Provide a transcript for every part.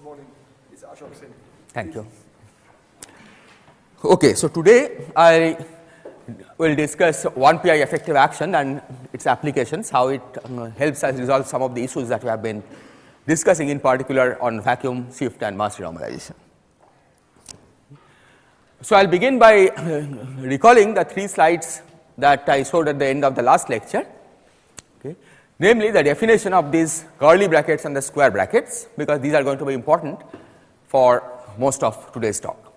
Good morning. It's Ashoke Sen. Thank you. Okay, so today I will discuss 1-pi effective action and its applications, how it helps us resolve some of the issues that we have been discussing, in particular on vacuum shift and mass renormalization. So I will begin by recalling the 3 slides that I showed at the end of the last lecture, okay. Namely the definition of these curly brackets and the square brackets, because these are going to be important for most of today's talk.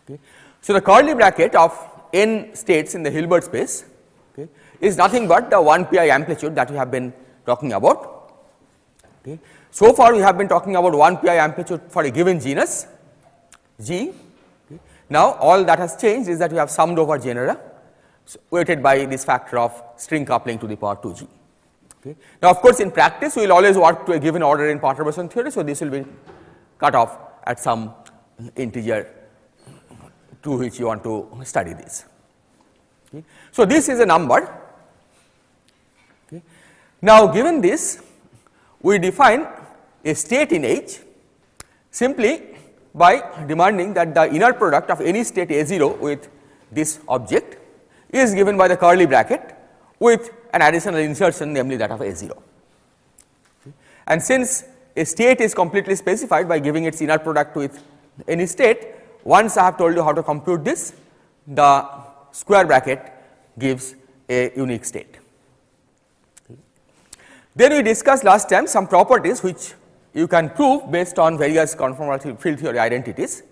Okay. So the curly bracket of n states in the Hilbert space, okay, is nothing but the 1-pi amplitude that we have been talking about. Okay. So far we have been talking about 1-pi amplitude for a given genus G. Okay. Now all that has changed is that we have summed over genera weighted by this factor of string coupling to the power 2G. Okay. Now of course in practice we will always work to a given order in perturbation theory, so this will be cut off at some integer to which you want to study this. Okay. So this is a number. Okay. Now given this, we define a state in H simply by demanding that the inner product of any state A0 with this object is given by the curly bracket with an additional insertion, namely that of A0. Okay. And since a state is completely specified by giving its inner product with any state, once I have told you how to compute this, the square bracket gives a unique state. Okay. Then we discussed last time some properties which you can prove based on various conformal field theory identities.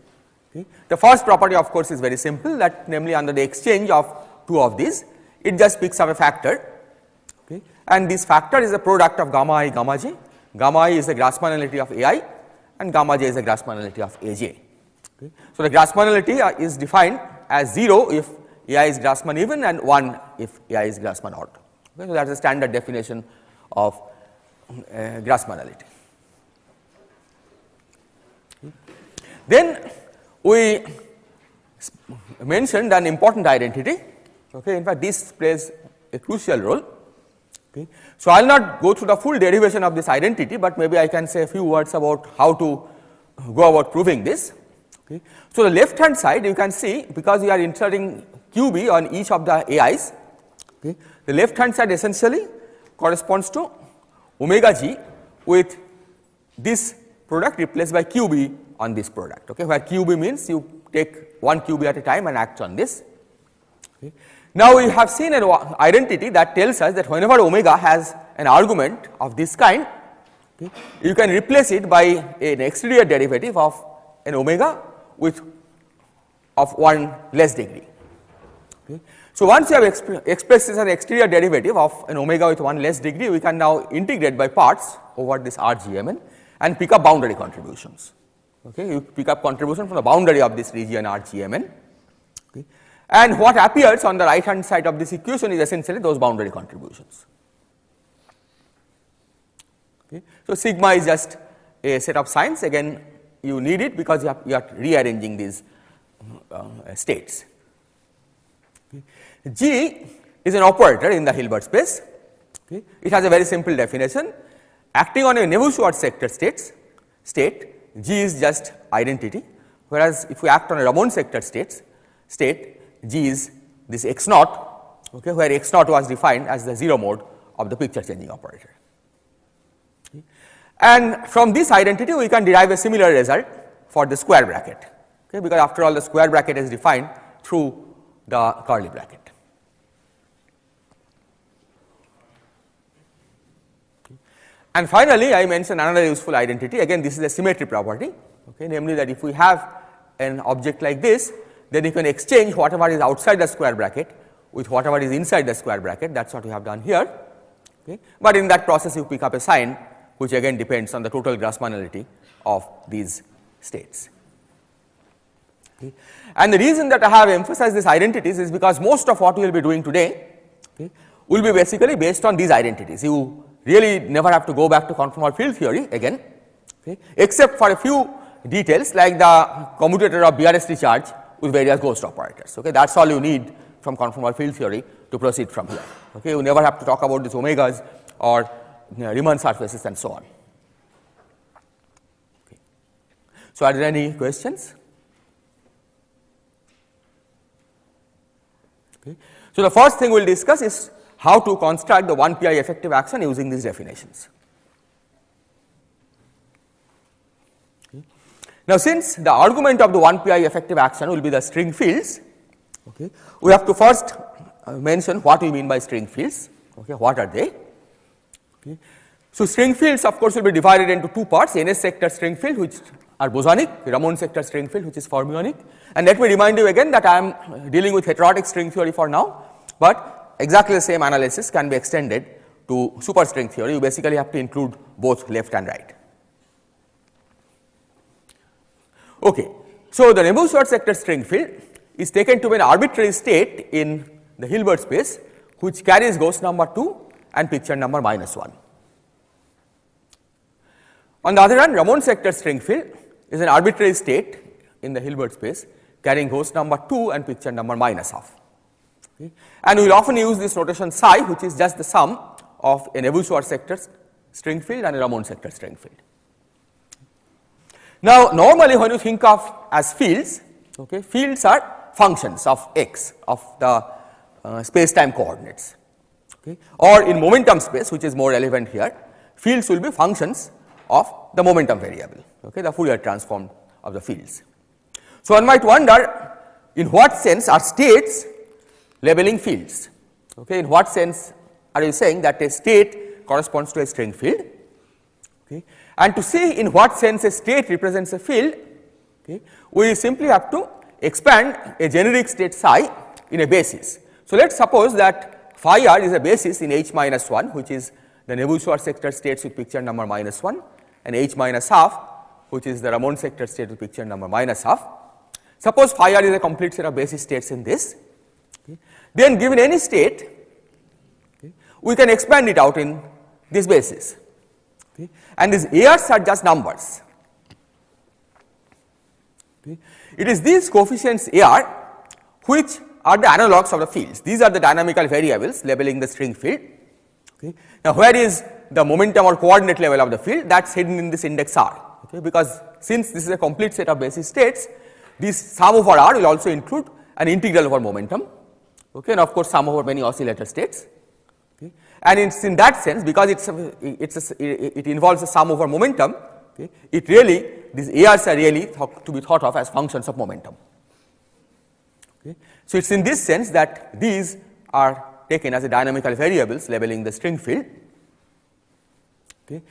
Okay. The first property of course is very simple, that namely under the exchange of 2 of these, it just picks up a factor, okay, and this factor is the product of gamma I, gamma j. Gamma I is the Grassmann-nullity of Ai and gamma j is the Grassmann-nullity of Aj. Okay. So the Grassmann-nullity is defined as 0 if Ai is Grassmann even and 1 if Ai is Grassmann odd. Okay. So that is the standard definition of Grassmann-nullity. Okay. Then we mentioned an important identity. Okay. In fact, this plays a crucial role. Okay. So I will not go through the full derivation of this identity, but maybe I can say a few words about how to go about proving this. Okay. So the left hand side you can see, because we are inserting QB on each of the AIs, okay, the left hand side essentially corresponds to omega g with this product replaced by QB on this product, okay, where QB means you take one QB at a time and act on this. Okay. Now we have seen an identity that tells us that whenever omega has an argument of this kind, okay, you can replace it by an exterior derivative of an omega with of 1 less degree. Okay. So once you have expressed this as an exterior derivative of an omega with 1 less degree, we can now integrate by parts over this RGMN and pick up boundary contributions. Okay. You pick up contribution from the boundary of this region RGMN. Okay. And what appears on the right hand side of this equation is essentially those boundary contributions. Okay. So sigma is just a set of signs, again you need it because you are rearranging these states. Okay. G is an operator in the Hilbert space. Okay. It has a very simple definition. Acting on a Neveu-Schwarz sector state, G is just identity, whereas if we act on a Ramond sector state, G is this x naught, okay, where x naught was defined as the 0 mode of the picture changing operator. Okay. And from this identity we can derive a similar result for the square bracket, okay, because after all the square bracket is defined through the curly bracket. Okay. And finally I mentioned another useful identity, again this is a symmetry property, okay, namely that if we have an object like this, then you can exchange whatever is outside the square bracket with whatever is inside the square bracket. That is what we have done here. Okay. But in that process you pick up a sign which again depends on the total Grassmann-nullity of these states. Okay. And the reason that I have emphasized these identities is because most of what we will be doing today, okay, will be basically based on these identities. You really never have to go back to conformal field theory again, okay, except for a few details like the commutator of BRST charge with various ghost operators. Okay. That is all you need from conformal field theory to proceed from here. Okay. You never have to talk about these omegas or Riemann surfaces and so on. Okay. So, are there any questions? Okay. So, the first thing we will discuss is how to construct the 1 pi effective action using these definitions. Okay. Now, since the argument of the 1 pi effective action will be the string fields, okay, we have to first mention what we mean by string fields. Okay, what are they? Okay. So, string fields of course will be divided into two parts, NS sector string field which are bosonic, Ramond sector string field which is fermionic, and let me remind you again that I am dealing with heterotic string theory for now, but exactly the same analysis can be extended to superstring theory. You basically have to include both left and right. Okay. So, the Ramond sector string field is taken to be an arbitrary state in the Hilbert space which carries ghost number 2 and picture number -1. On the other hand, Ramond sector string field is an arbitrary state in the Hilbert space carrying ghost number 2 and picture number -12. Okay. And we will often use this notation psi which is just the sum of a Nebuswar sector string field and a Ramond sector string field. Now, normally when you think of as fields, okay, fields are functions of x of the space time coordinates, okay, or in momentum space which is more relevant here, fields will be functions of the momentum variable, okay, the Fourier transform of the fields. So, one might wonder in what sense are states labeling fields, okay, in what sense are you saying that a state corresponds to a string field, okay, and to see in what sense a state represents a field, okay, we simply have to expand a generic state psi in a basis. So, let us suppose that phi r is a basis in H minus 1 which is the Nebuswar sector states with picture number -1 and H minus half which is the Ramond sector state with picture number -12. Suppose phi r is a complete set of basis states in this, okay. Then given any state, okay, we can expand it out in this basis, okay, and these ARs are just numbers. Okay. It is these coefficients AR which are the analogues of the fields. These are the dynamical variables labeling the string field. Okay. Now, where is the momentum or coordinate level of the field? That is hidden in this index R, okay, because since this is a complete set of basis states, this sum over R will also include an integral over momentum, okay, and of course, sum over many oscillator states. Okay. And in that sense, because it involves a sum over momentum, okay, it really these ARs are really to be thought of as functions of momentum. Okay. So, it is in this sense that these are taken as a dynamical variables labeling the string field, okay.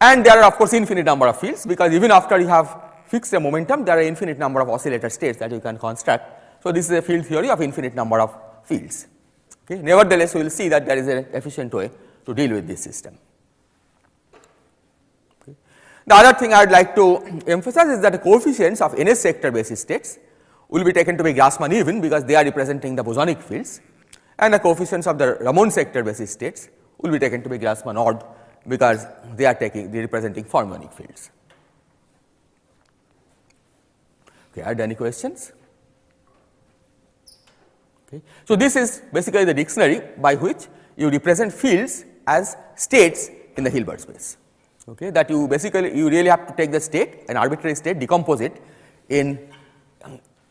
And there are of course infinite number of fields because even after you have fixed a momentum there are infinite number of oscillator states that you can construct. So, this is a field theory of infinite number of fields. Okay. Nevertheless, we will see that there is an efficient way to deal with this system. Okay. The other thing I would like to emphasize is that the coefficients of NS sector basis states will be taken to be Grassmann even because they are representing the bosonic fields, and the coefficients of the Ramond sector basis states will be taken to be Grassmann odd because they are representing fermionic fields. Okay, are there any questions? Okay. So, this is basically the dictionary by which you represent fields as states in the Hilbert space, okay, that you basically you really have to take the state, an arbitrary state, decompose it in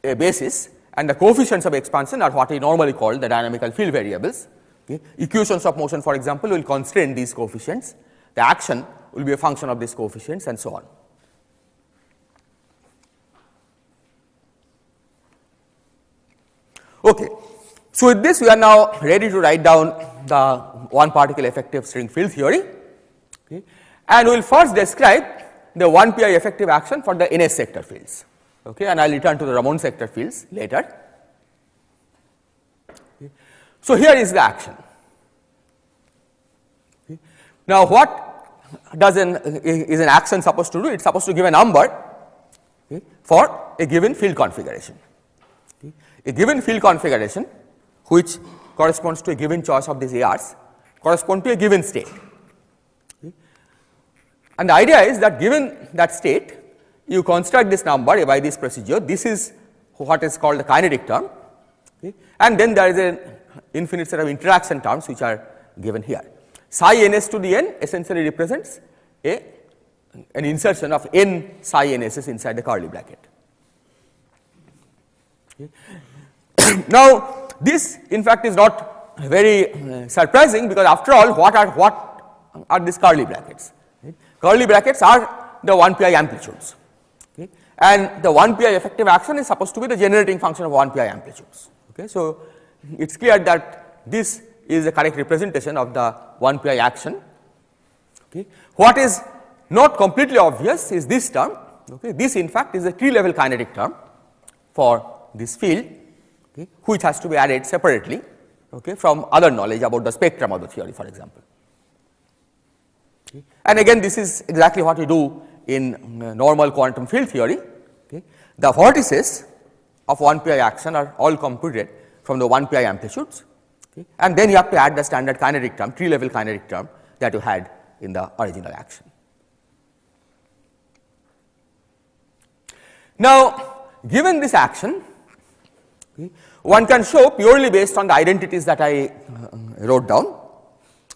a basis, and the coefficients of expansion are what we normally call the dynamical field variables. Okay. Equations of motion, for example, will constrain these coefficients, the action will be a function of these coefficients and so on. Okay. So, with this we are now ready to write down the one particle effective string field theory, okay, and we will first describe the 1 pi effective action for the NS sector fields, okay, and I will return to the Ramond sector fields later. Okay. So, here is the action. Okay. Now, what is an action supposed to do? It is supposed to give a number, okay, for a given field configuration. Okay. A given field configuration which corresponds to a given choice of these ARs correspond to a given state. Okay. And the idea is that given that state, you construct this number by this procedure. This is what is called the kinetic term, okay, and then there is an infinite set of interaction terms which are given here. Psi ns to the n essentially represents a an insertion of n psi ns's inside the curly bracket. Okay. Now, this in fact is not very surprising, because after all what are these curly brackets? Right? Curly brackets are the 1 pi amplitudes, okay, and the 1 pi effective action is supposed to be the generating function of 1 pi amplitudes. Okay. So, it is clear that this is the correct representation of the 1 pi action. Okay. What is not completely obvious is this term. Okay. This in fact is a tree level kinetic term for this field, okay, which has to be added separately, okay, from other knowledge about the spectrum of the theory, for example. Okay. And again, this is exactly what we do in normal quantum field theory. Okay. The vortices of 1 pi action are all computed from the 1 pi amplitudes, okay, and then you have to add the standard kinetic term, tree level kinetic term that you had in the original action. Now, given this action, okay, one can show purely based on the identities that I wrote down.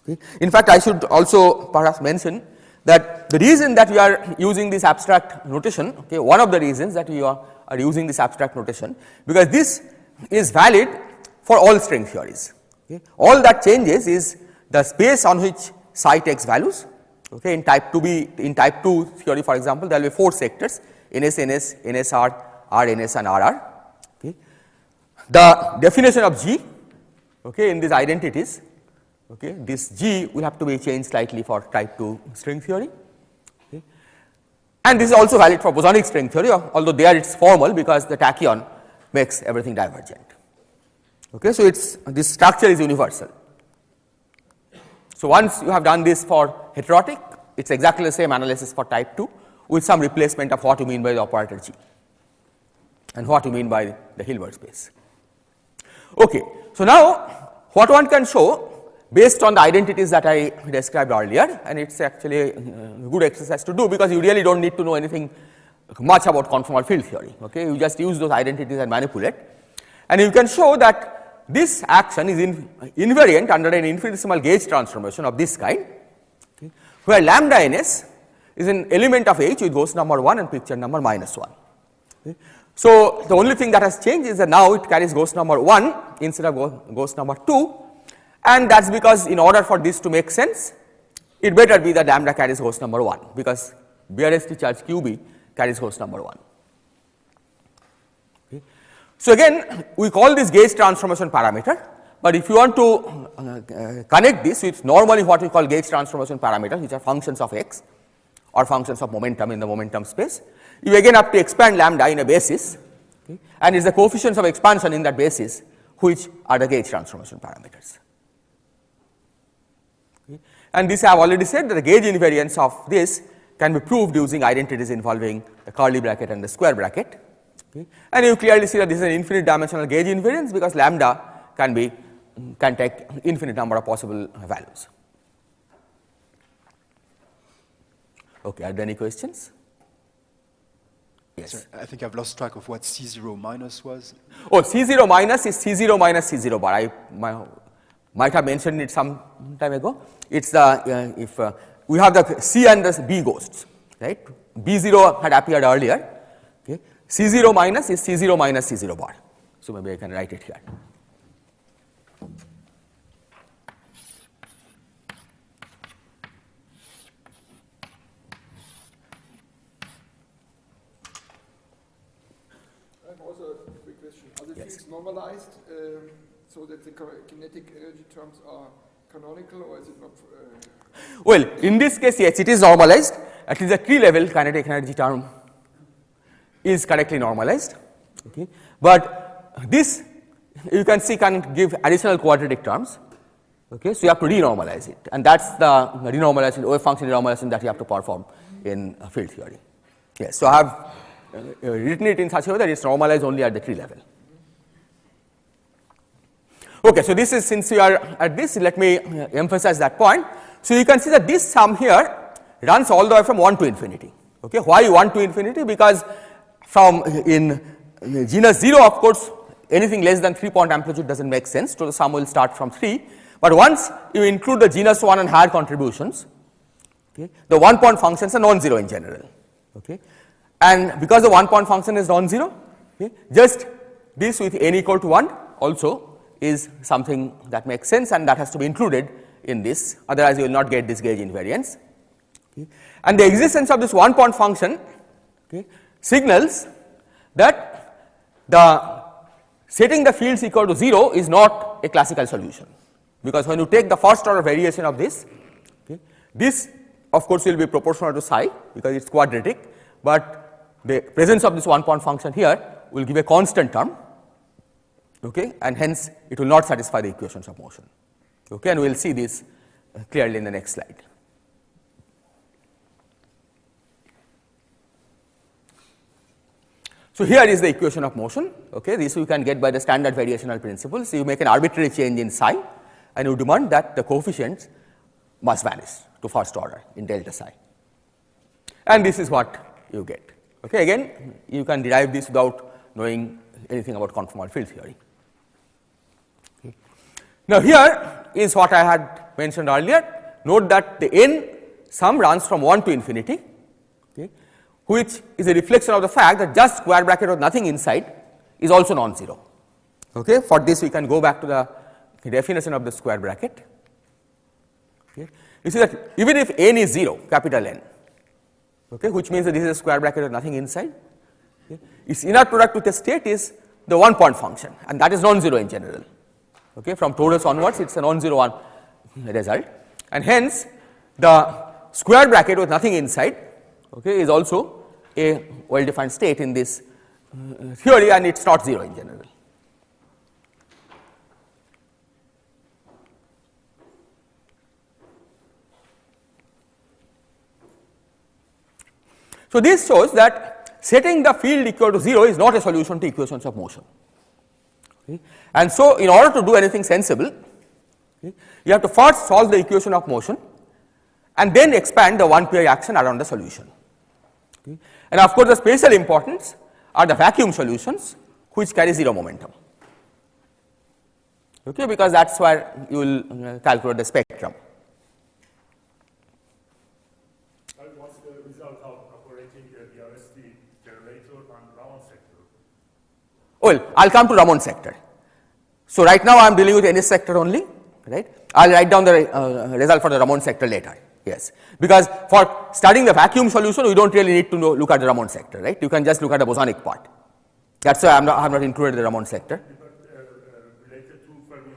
Okay. In fact, I should also perhaps mention that the reason that we are using this abstract notation, okay, one of the reasons that we are using this abstract notation, because this is valid for all string theories. Okay. All that changes is the space on which psi takes values. Okay. In type 2 theory, for example, there will be 4 sectors: ns, ns, nsr, rns and rr. Okay. The definition of G, okay, in these identities, okay, this G will have to be changed slightly for type 2 string theory, okay. And this is also valid for bosonic string theory, although there it is formal because the tachyon makes everything divergent. Okay. So, this structure is universal. So, once you have done this for heterotic, it is exactly the same analysis for type 2 with some replacement of what you mean by the operator G and what you mean by the Hilbert space. Okay. So, now what one can show based on the identities that I described earlier, and it is actually a good exercise to do, because you really do not need to know anything much about conformal field theory. Okay. You just use those identities and manipulate, and you can show that this action is invariant under an infinitesimal gauge transformation of this kind, okay, where lambda ns is an element of H with ghost number 1 and picture number -1. Okay. So, the only thing that has changed is that now it carries ghost number 1 instead of ghost number 2, and that is because in order for this to make sense, it better be that lambda carries ghost number 1, because BRST charge QB carries ghost number 1. Okay. So, again we call this gauge transformation parameter, but if you want to connect this with normally what we call gauge transformation parameters, which are functions of x or functions of momentum in the momentum space, you again have to expand lambda in a basis, okay, and it is the coefficients of expansion in that basis which are the gauge transformation parameters. Okay. And this I have already said that the gauge invariance of this can be proved using identities involving the curly bracket and the square bracket. Okay. And you clearly see that this is an infinite dimensional gauge invariance, because lambda can take infinite number of possible values. Okay, are there any questions? Yes. Sorry, I think I've lost track of what C0 minus was. Oh, C0 minus is C0 minus C0 bar. I might have mentioned it some time ago. It's the if we have the C and the B ghosts, right? B0 had appeared earlier. Okay. C0 minus is C0 minus C0 bar. So maybe I can write it here. Normalized, so that the kinetic energy terms are canonical, or is it not? Well, in this case, yes, it is normalized. At least the tree level kinetic energy term is correctly normalized. Okay, but this you can see can give additional quadratic terms. Okay, so you have to renormalize it, and that's the renormalization, wave function renormalization that you have to perform in field theory. Yes, so I have written it in such a way that it's normalized only at the tree level. Okay, so this is, since we are at this, let me emphasize that point. So you can see that this sum here runs all the way from 1 to infinity. Okay, why 1 to infinity? Because from in genus 0, of course, anything less than 3-point amplitude doesn't make sense, so the sum will start from 3. But once you include the genus 1 and higher contributions, Okay. The one point functions are non-zero in general. Okay. And because the one point function is non-zero, okay, just this with n equal to 1 also is something that makes sense, and that has to be included in this, otherwise you will not get this gauge invariance. Okay. And the existence of this one point function, okay, signals that the setting the fields equal to 0 is not a classical solution, because when you take the first order variation of this, okay, this of course will be proportional to psi because it is quadratic, but the presence of this one point function here will give a constant term, okay, and hence it will not satisfy the equations of motion. Okay, and we will see this clearly in the next slide. So, here is the equation of motion. Okay, this you can get by the standard variational principle. So, you make an arbitrary change in psi and you demand that the coefficients must vanish to first order in delta psi, and this is what you get. Okay, again you can derive this without knowing anything about conformal field theory. Okay. Now, here is what I had mentioned earlier. Note that the n sum runs from 1 to infinity, okay, which is a reflection of the fact that just square bracket with nothing inside is also non-zero. Okay. For this we can go back to the definition of the square bracket. Okay. You see that even if n is 0, capital N, okay, which means that this is a square bracket with nothing inside, okay, its inner product with a state is the one point function, and that is non-zero in general. Okay, from torus onwards it is a non-zero one result, and hence the square bracket with nothing inside, okay, is also a well defined state in this theory, and it is not 0 in general. So, this shows that setting the field equal to 0 is not a solution to equations of motion. Okay. And so, in order to do anything sensible, okay, you have to first solve the equation of motion and then expand the one pair action around the solution. Okay. And of course, the special importance are the vacuum solutions which carry 0 momentum, okay, because that is where you will calculate the spectrum. What's the result of operating the RST generator and Ramond sector? Well, I will come to Ramond sector. So, right now I am dealing with NS sector only, right. I will write down the result for the Ramond sector later, yes, because for studying the vacuum solution we do not really need to look at the Ramond sector, right. You can just look at the bosonic part. That is why I have not included the Ramond sector. Related to fermion.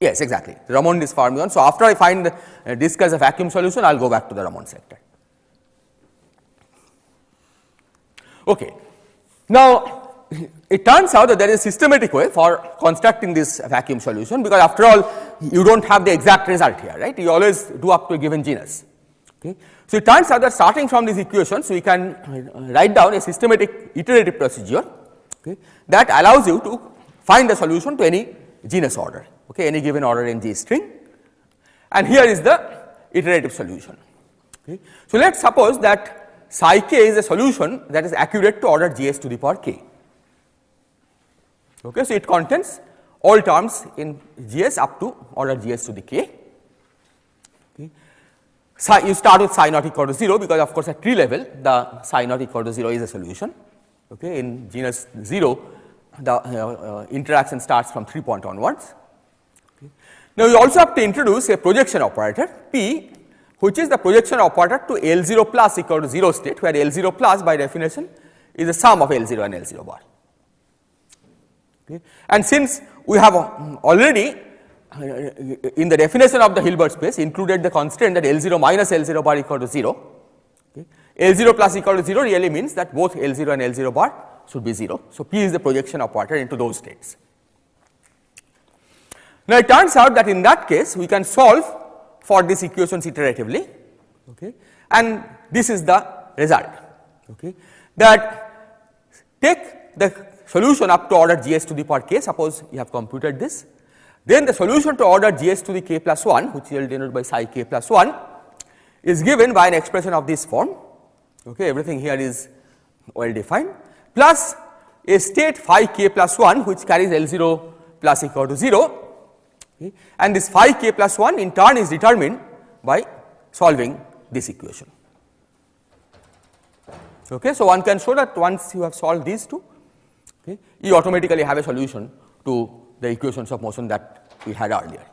Yes, exactly. The Ramond is fermion. So, after I find discuss a vacuum solution, I will go back to the Ramond sector. Okay. Now, it turns out that there is a systematic way for constructing this vacuum solution, because after all you do not have the exact result here, right. You always do up to a given genus. Okay. So, it turns out that starting from these equations we can write down a systematic iterative procedure, okay, that allows you to find the solution to any genus order, okay, any given order in G string, and here is the iterative solution. Okay. So, let us suppose that psi k is a solution that is accurate to order Gs to the power k. Okay. So, it contains all terms in Gs up to order Gs to the k. Okay. Psi, you start with psi not equal to 0, because of course at tree level the psi not equal to 0 is a solution. Okay. In genus 0 the interaction starts from 3 point onwards. Okay. Now, you also have to introduce a projection operator P, which is the projection operator to L0 plus equal to 0 state, where L0 plus by definition is the sum of L0 and L0 bar. Okay. And since we have already in the definition of the Hilbert space included the constraint that L0 minus L0 bar equal to 0, okay, L0 plus equal to 0 really means that both L0 and L0 bar should be 0. So, P is the projection operator into those states. Now, it turns out that in that case we can solve for these equations iteratively, okay, and this is the result, okay, that take the solution up to order Gs to the power k. Suppose you have computed this, then the solution to order Gs to the k plus 1, which is denoted by psi k plus 1, is given by an expression of this form. Okay, everything here is well defined, plus a state phi k plus 1 which carries L0 plus equal to 0. Okay. And this phi k plus 1 in turn is determined by solving this equation. Okay. So, one can show that once you have solved these two, okay, you automatically have a solution to the equations of motion that we had earlier.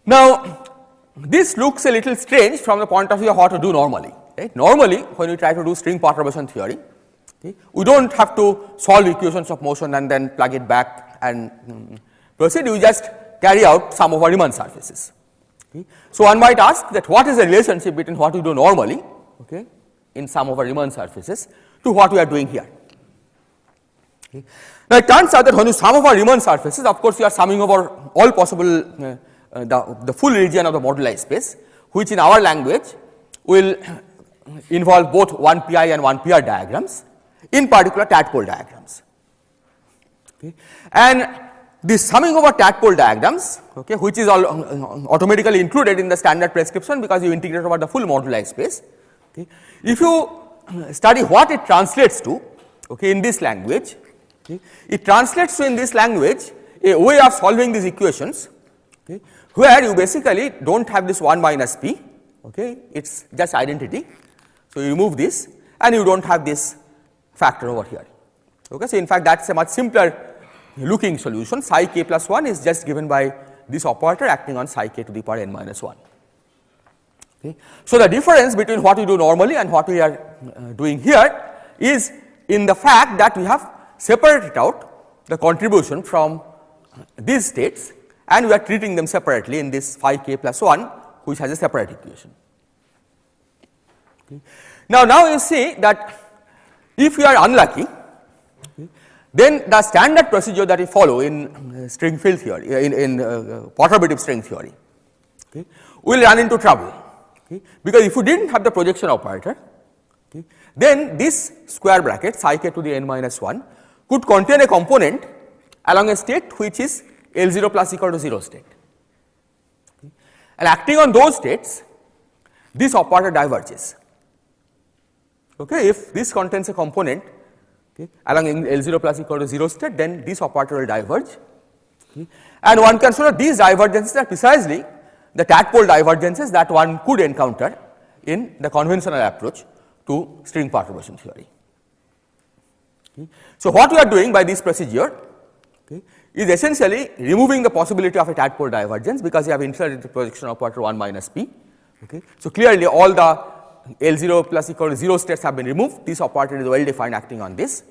Now, this looks a little strange from the point of view of what to do normally. Right? Normally, when we try to do string perturbation theory, okay, we do not have to solve equations of motion and then plug it back and proceed. We just carry out sum over Riemann surfaces. Okay. So, one might ask that what is the relationship between what we do normally, okay, in sum over Riemann surfaces to what we are doing here. Okay. Now, it turns out that when you sum over Riemann surfaces, of course, you are summing over all possible the full region of the moduli space, which in our language will involve both 1pi and 1pr diagrams, in particular tadpole diagrams. Okay. And this summing over tadpole diagrams, okay, which is all automatically included in the standard prescription because you integrate over the full moduli space. Okay. If you study what it translates to, okay, in this language, okay, it translates to in this language a way of solving these equations, okay, where you basically do not have this 1 minus p, okay, it is just identity. So, you remove this and you do not have this factor over here. Okay. So, in fact, that is a much simpler looking solution. Psi k plus 1 is just given by this operator acting on psi k to the power n minus 1. Okay. So, the difference between what we do normally and what we are doing here is in the fact that we have separated out the contribution from these states and we are treating them separately in this phi k plus 1, which has a separate equation. Okay. Now you see that if you are unlucky, okay, then the standard procedure that we follow in string field theory, in perturbative string theory, okay, will run into trouble, okay, because if you did not have the projection operator, okay, then this square bracket psi k to the n minus 1 could contain a component along a state which is L0 plus equal to 0 state, okay, and acting on those states this operator diverges. Okay, if this contains a component, okay, along L0 plus equal to 0 state, then this operator will diverge, okay, and one can show that these divergences are precisely the tadpole divergences that one could encounter in the conventional approach to string perturbation theory. Okay. So, what we are doing by this procedure, okay, is essentially removing the possibility of a tadpole divergence because you have inserted the projection operator 1 minus p. Okay. So, clearly all the L0 plus equal to 0 states have been removed, this operator is well defined acting on this.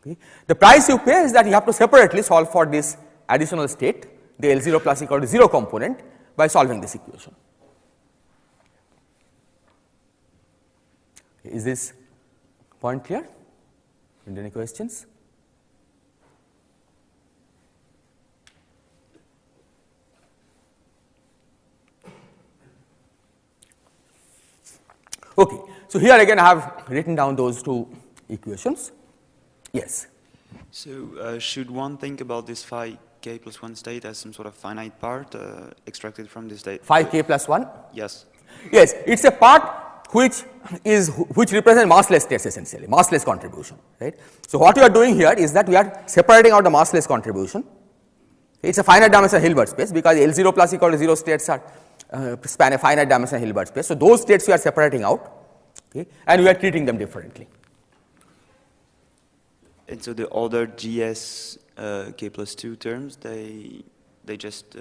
Okay. The price you pay is that you have to separately solve for this additional state, the L0 plus equal to 0 component, by solving this equation. Okay. Is this point clear? Any questions? Okay. So, here again I have written down those two equations. Yes. So, should one think about this phi k plus 1 state as some sort of finite part extracted from this state? Phi k plus 1? Yes. Yes, it is a part which represents massless states essentially, massless contribution, right. So, what we are doing here is that we are separating out the massless contribution. It is a finite dimensional Hilbert space because L0 plus equal to 0 states are span a finite dimensional Hilbert space. So, those states we are separating out, okay, and we are treating them differently. And so the other GS k plus 2 terms, they just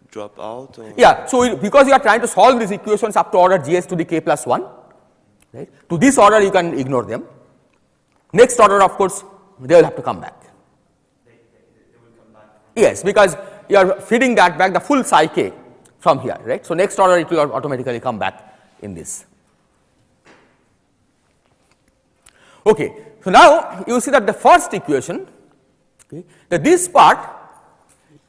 drop out? Or? Yeah. So, because you are trying to solve these equations up to order GS to the k plus 1, right, to this order you can ignore them. Next order of course they will have to come back. They will come back? Yes, because you are feeding that back the full psi k from here, right. So, next order it will automatically come back in this. Okay. So, now you see that the first equation, okay, that this part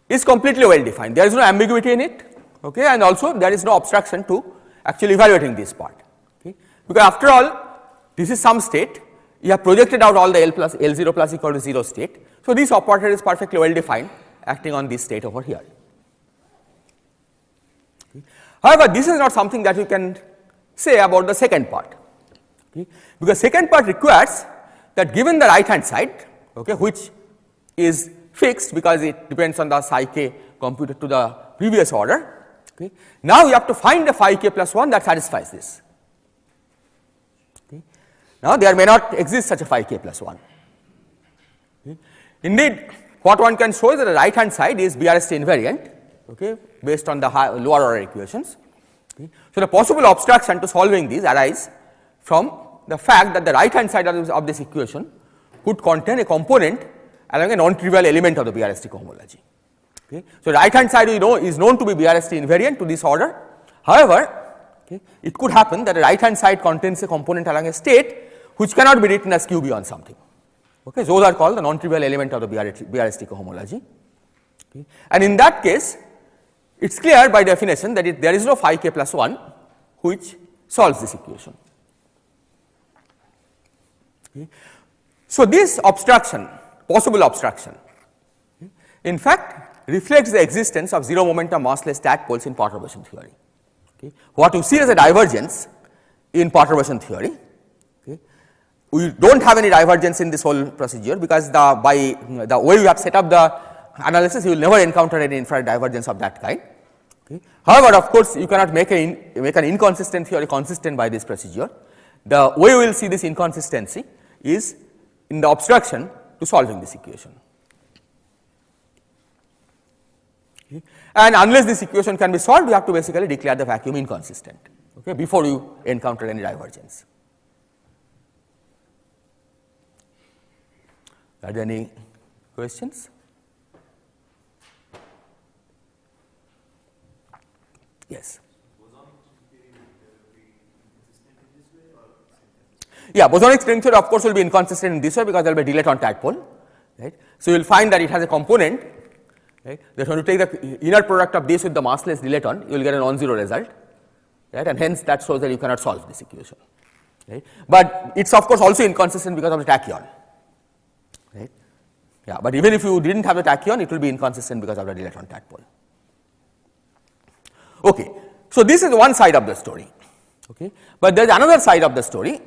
is completely well defined, there is no ambiguity in it, okay, and also there is no obstruction to actually evaluating this part, okay, because after all this is some state, you have projected out all the L0 plus equal to 0 state. So, this operator is perfectly well defined acting on this state over here. Okay. However, this is not something that you can say about the second part, okay, because second part requires that given the right hand side, okay, which is fixed because it depends on the psi k computed to the previous order. Okay. Now you have to find a phi k plus 1 that satisfies this. Okay. Now there may not exist such a phi k plus 1. Okay. Indeed, what one can show is that the right hand side is BRST invariant, okay, based on the lower order equations. Okay. So the possible obstruction to solving these arise from the fact that the right hand side of this equation could contain a component along a non-trivial element of the BRST cohomology. Okay. So right hand side is known to be BRST invariant to this order. However, okay, it could happen that the right hand side contains a component along a state which cannot be written as QB on something. Okay, those are called the non-trivial element of the BRST cohomology. Okay. And in that case, it is clear by definition that there is no phi k plus 1 which solves this equation. Okay. So this obstruction, possible obstruction, okay, in fact reflects the existence of zero momentum massless tadpoles in perturbation theory. Okay. What you see as a divergence in perturbation theory, we do not have any divergence in this whole procedure because by the way we have set up the analysis, you will never encounter any infrared divergence of that kind. Okay. However, of course, you cannot make an inconsistent theory consistent by this procedure. The way we will see this inconsistency is in the obstruction to solving this equation. Okay. And unless this equation can be solved, you have to basically declare the vacuum inconsistent, okay, before you encounter any divergence. Are there any questions? Yes. Yeah, bosonic string theory of course will be inconsistent in this way because there will be a dilaton tadpole, right. So you will find that it has a component, right, that when you take the inner product of this with the massless dilaton, you will get a non-zero result, right, and hence that shows that you cannot solve this equation, right. But it is of course also inconsistent because of the tachyon, right. Yeah, but even if you did not have the tachyon, it will be inconsistent because of the dilaton tadpole. Okay. So this is one side of the story, okay. But there is another side of the story,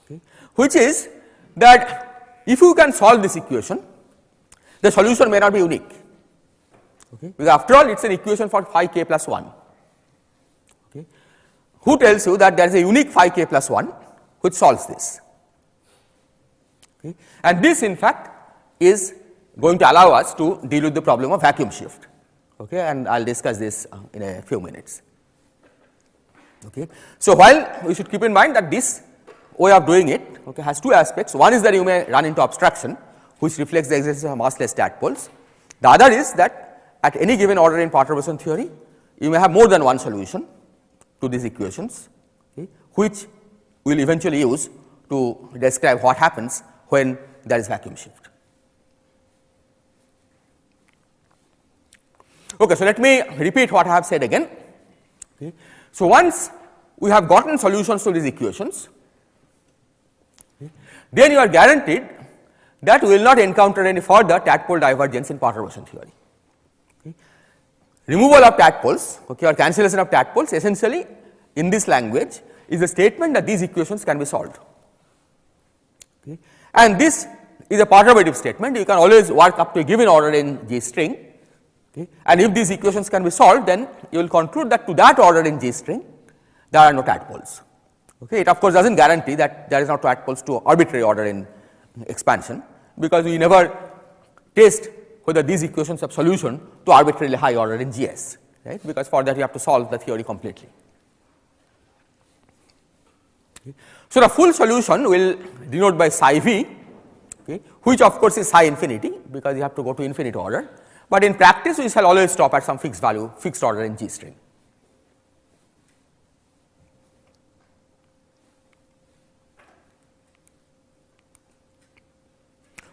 okay, which is that if you can solve this equation, the solution may not be unique, okay, because after all it is an equation for phi k plus 1. Okay. Who tells you that there is a unique phi k plus 1 which solves this? Okay. And this in fact is going to allow us to deal with the problem of vacuum shift, okay, and I will discuss this in a few minutes. Okay. So while we should keep in mind that this way of doing it, okay, has two aspects. One is that you may run into obstruction which reflects the existence of massless tadpoles. The other is that at any given order in perturbation theory, you may have more than one solution to these equations, okay, which we will eventually use to describe what happens when there is vacuum shift. Okay, so let me repeat what I have said again. Okay. So once we have gotten solutions to these equations, okay, then you are guaranteed that we will not encounter any further tadpole divergence in perturbation theory. Okay. Removal of tadpoles, okay, or cancellation of tadpoles essentially in this language is a statement that these equations can be solved. Okay. And this is a perturbative statement. You can always work up to a given order in G string. Okay. And if these equations can be solved, then you will conclude that to that order in G string there are no tadpoles. Okay. It of course does not guarantee that there is no tadpoles to arbitrary order in expansion, because we never test whether these equations have solution to arbitrarily high order in GS, right, because for that you have to solve the theory completely. Okay. So the full solution will denote by psi v, okay, which of course is psi infinity because you have to go to infinite order. But in practice we shall always stop at some fixed value, fixed order in G string.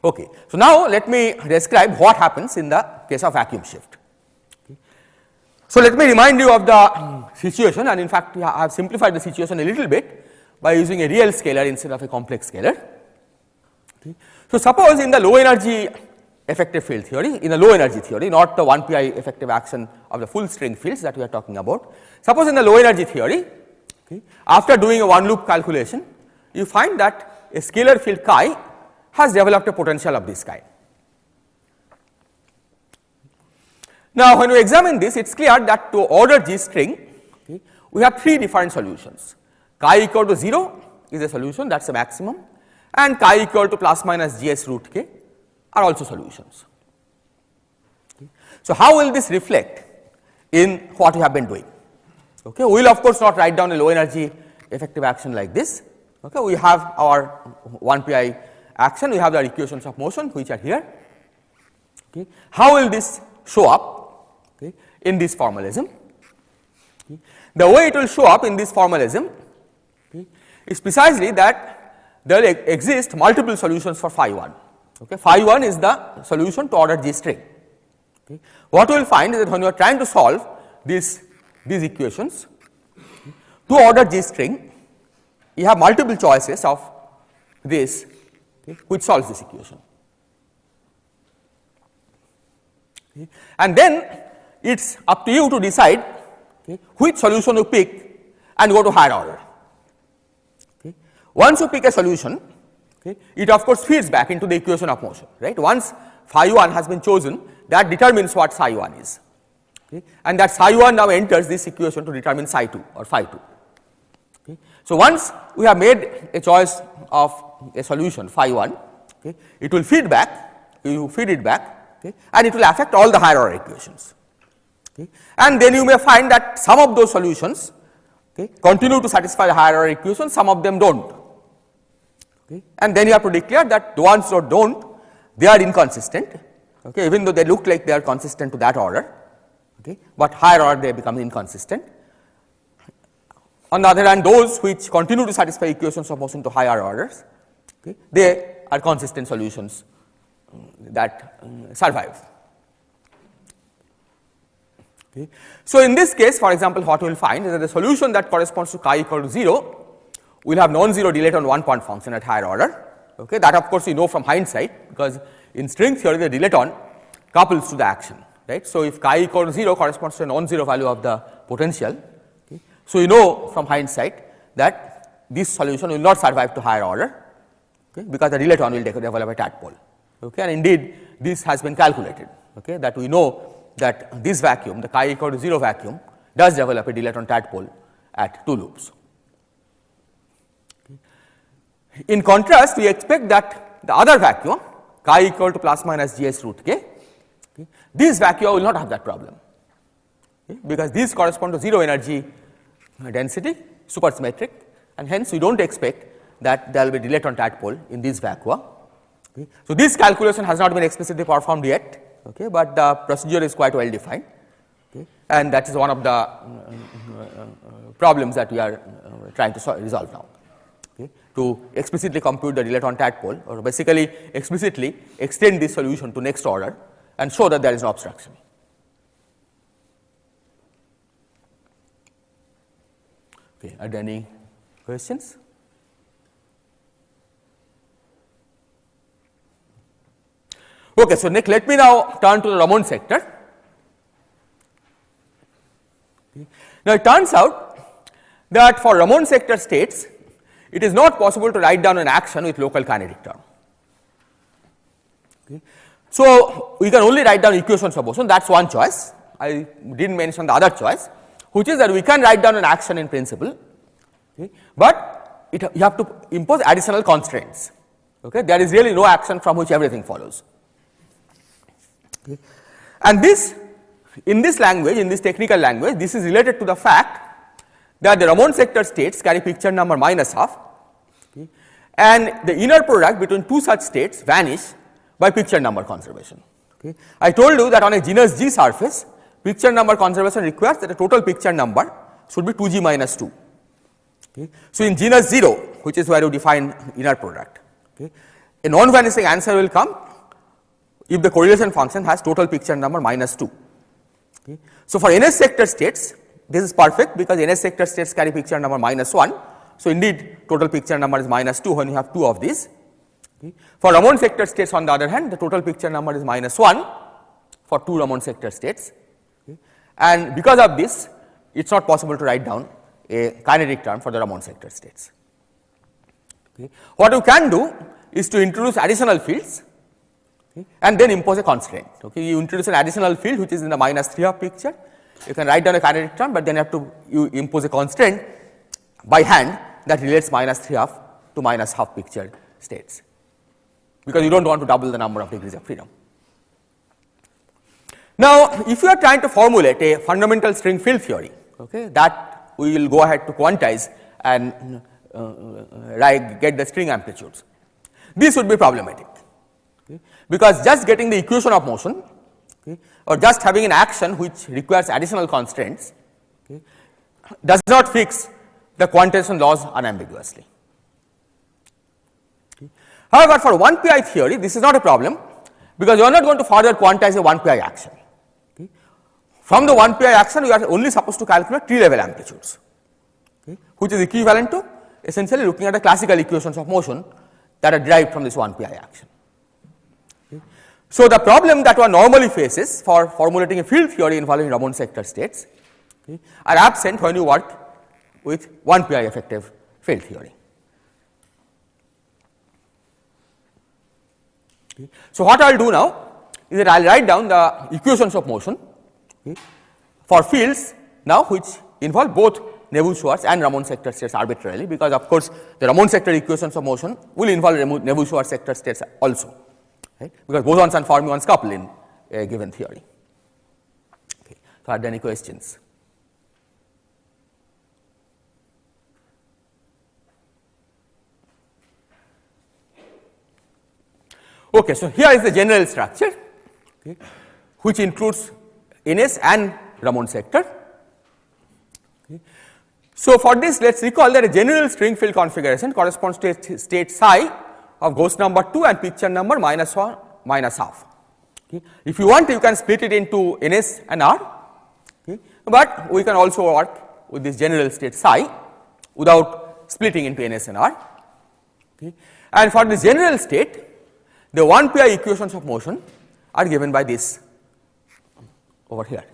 Okay. So now let me describe what happens in the case of vacuum shift. Okay. So let me remind you of the situation, and in fact I have simplified the situation a little bit by using a real scalar instead of a complex scalar. Okay. So suppose in the low energy effective field theory, in a low energy theory, not the 1 pi effective action of the full string fields that we are talking about. Suppose in the low energy theory, okay, after doing a one loop calculation, you find that a scalar field chi has developed a potential of this kind. Now, when we examine this, it is clear that to order G string, okay, we have three different solutions. Chi equal to 0 is a solution, that is a maximum, and chi equal to plus minus Gs root k are also solutions. Okay. So, how will this reflect in what we have been doing? Okay. We will of course not write down a low energy effective action like this. Okay. We have our 1 pi action, we have the equations of motion which are here. Okay. How will this show up, okay, in this formalism? Okay. The way it will show up in this formalism, okay, is precisely that there exist multiple solutions for phi 1. Okay. Phi 1 is the solution to order G string. Okay. What we will find is that when you are trying to solve these equations, okay, to order G string, you have multiple choices of this, okay, which solves this equation. Okay. And then it is up to you to decide, okay, which solution you pick and go to higher order. Okay. Once you pick a solution, okay, it of course feeds back into the equation of motion, right. Once phi 1 has been chosen, that determines what psi 1 is, okay, and that psi 1 now enters this equation to determine psi 2 or phi 2. Okay. So, once we have made a choice of a solution phi 1, okay, it will feed back, you feed it back, okay, and it will affect all the higher order equations. Okay. And then you may find that some of those solutions, okay, continue to satisfy the higher order equation, some of them do not. Okay. And then you have to declare that the ones that do not, they are inconsistent, okay, even though they look like they are consistent to that order, okay, but higher order they become inconsistent. On the other hand, those which continue to satisfy equations of motion to higher orders, okay, they are consistent solutions that survive. Okay. So, in this case, for example, what we will find is that the solution that corresponds to chi equal to 0 will have non-zero dilaton one point function at higher order. Okay. That of course, we know from hindsight, because in string theory the dilaton couples to the action, right. So, if chi equal to 0 corresponds to a non-zero value of the potential, okay, so we know from hindsight that this solution will not survive to higher order, okay, because the dilaton will develop a tadpole, okay, and indeed this has been calculated, okay, that we know that this vacuum, the chi equal to 0 vacuum, does develop a dilaton tadpole at 2 loops. Okay. In contrast, we expect that the other vacuum, chi equal to plus minus Gs root k, okay, this vacuum will not have that problem, okay, because these correspond to 0 energy density, supersymmetric, and hence we do not expect that there will be dilaton tadpole in these vacua. Okay. So, this calculation has not been explicitly performed yet, okay, but the procedure is quite well defined, okay, and that is one of the problems that we are trying to resolve now, okay, to explicitly compute the dilaton tadpole, or basically explicitly extend this solution to next order and show that there is no obstruction. Okay, are there any questions? Okay, so next let me now turn to the Ramond sector. Okay. Now it turns out that for Ramond sector states, it is not possible to write down an action with local kinetic term. Okay. So we can only write down equations of motion, that is one choice. I did not mention the other choice, which is that we can write down an action in principle, okay, but you have to impose additional constraints. Okay. There is really no action from which everything follows. Okay. And this, in this language, in this technical language, this is related to the fact that the Ramond sector states carry picture number minus half, okay, and the inner product between two such states vanish by picture number conservation. Okay. I told you that on a genus G surface, picture number conservation requires that the total picture number should be 2G minus 2. Okay. So, in genus 0, which is where you define inner product, okay, a non-vanishing answer will come if the correlation function has total picture number minus 2. Okay. So, for NS sector states, this is perfect because NS sector states carry picture number minus 1. So, indeed total picture number is minus 2 when you have 2 of these. Okay. For Ramond sector states on the other hand, the total picture number is minus 1 for 2 Ramond sector states, okay, and because of this it is not possible to write down a kinetic term for the Ramond sector states. Okay. What you can do is to introduce additional fields, okay, and then impose a constraint. Okay. You introduce an additional field which is in the -3 picture, you can write down a kinetic term, but then you impose a constraint by hand that relates -3 to -12 picture states, because you do not want to double the number of degrees of freedom. Now, if you are trying to formulate a fundamental string field theory, okay, that we will go ahead to quantize and get the string amplitudes, this would be problematic, okay, because just getting the equation of motion, okay, or just having an action which requires additional constraints, okay, does not fix the quantization laws unambiguously. Okay. However, for 1 pi theory this is not a problem, because you are not going to further quantize a 1 pi action. Okay. From the 1 pi action we are only supposed to calculate tree level amplitudes, okay, which is equivalent to essentially looking at the classical equations of motion that are derived from this 1 pi action. Okay. So, the problem that one normally faces for formulating a field theory involving Ramond sector states, okay, are absent when you work with 1 pi effective field theory. Okay. So, what I will do now is that I will write down the equations of motion, okay, for fields now which involve both Neveu-Schwarz and Ramond sector states arbitrarily, because of course the Ramond sector equations of motion will involve Neveu-Schwarz sector states also, right, because bosons and fermions couple in a given theory. Okay. So, are there any questions? Okay, so here is the general structure, okay, which includes NS and Ramond sector. Okay. So, for this let us recall that a general string field configuration corresponds to a state psi of ghost number 2 and picture number -1 -12. Okay. If you want, you can split it into NS and R, okay, but we can also work with this general state psi without splitting into NS and R. Okay. And for this general state, the 1 pi equations of motion are given by this over here.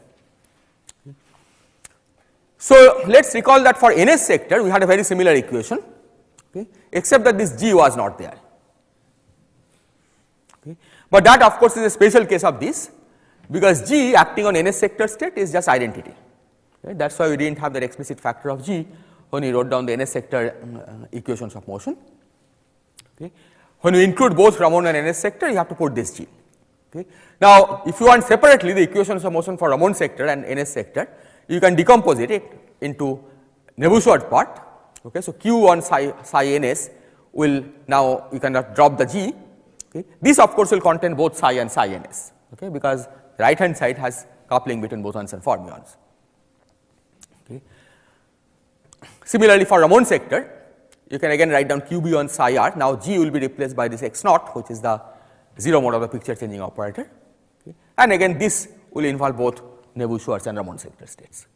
So, let us recall that for NS sector we had a very similar equation, okay, except that this G was not there, okay. But that of course is a special case of this, because G acting on NS sector state is just identity, okay. That is why we did not have that explicit factor of G when we wrote down the NS sector equations of motion. Okay. When we include both Ramond and NS sector, you have to put this G. Okay. Now, if you want separately the equations of motion for Ramond sector and NS sector, you can decompose it into Neveu-Schwarz part. Okay. So, Q on psi NS will now you can drop the G. Okay. This of course will contain both psi and psi NS, okay, because the right hand side has coupling between bosons and fermions. Okay. Similarly, for Ramond sector, you can again write down QB on psi r. Now, G will be replaced by this x naught, which is the 0 mode of the picture changing operator, okay. And again this will involve both Neveu-Schwarz and Ramond sector states.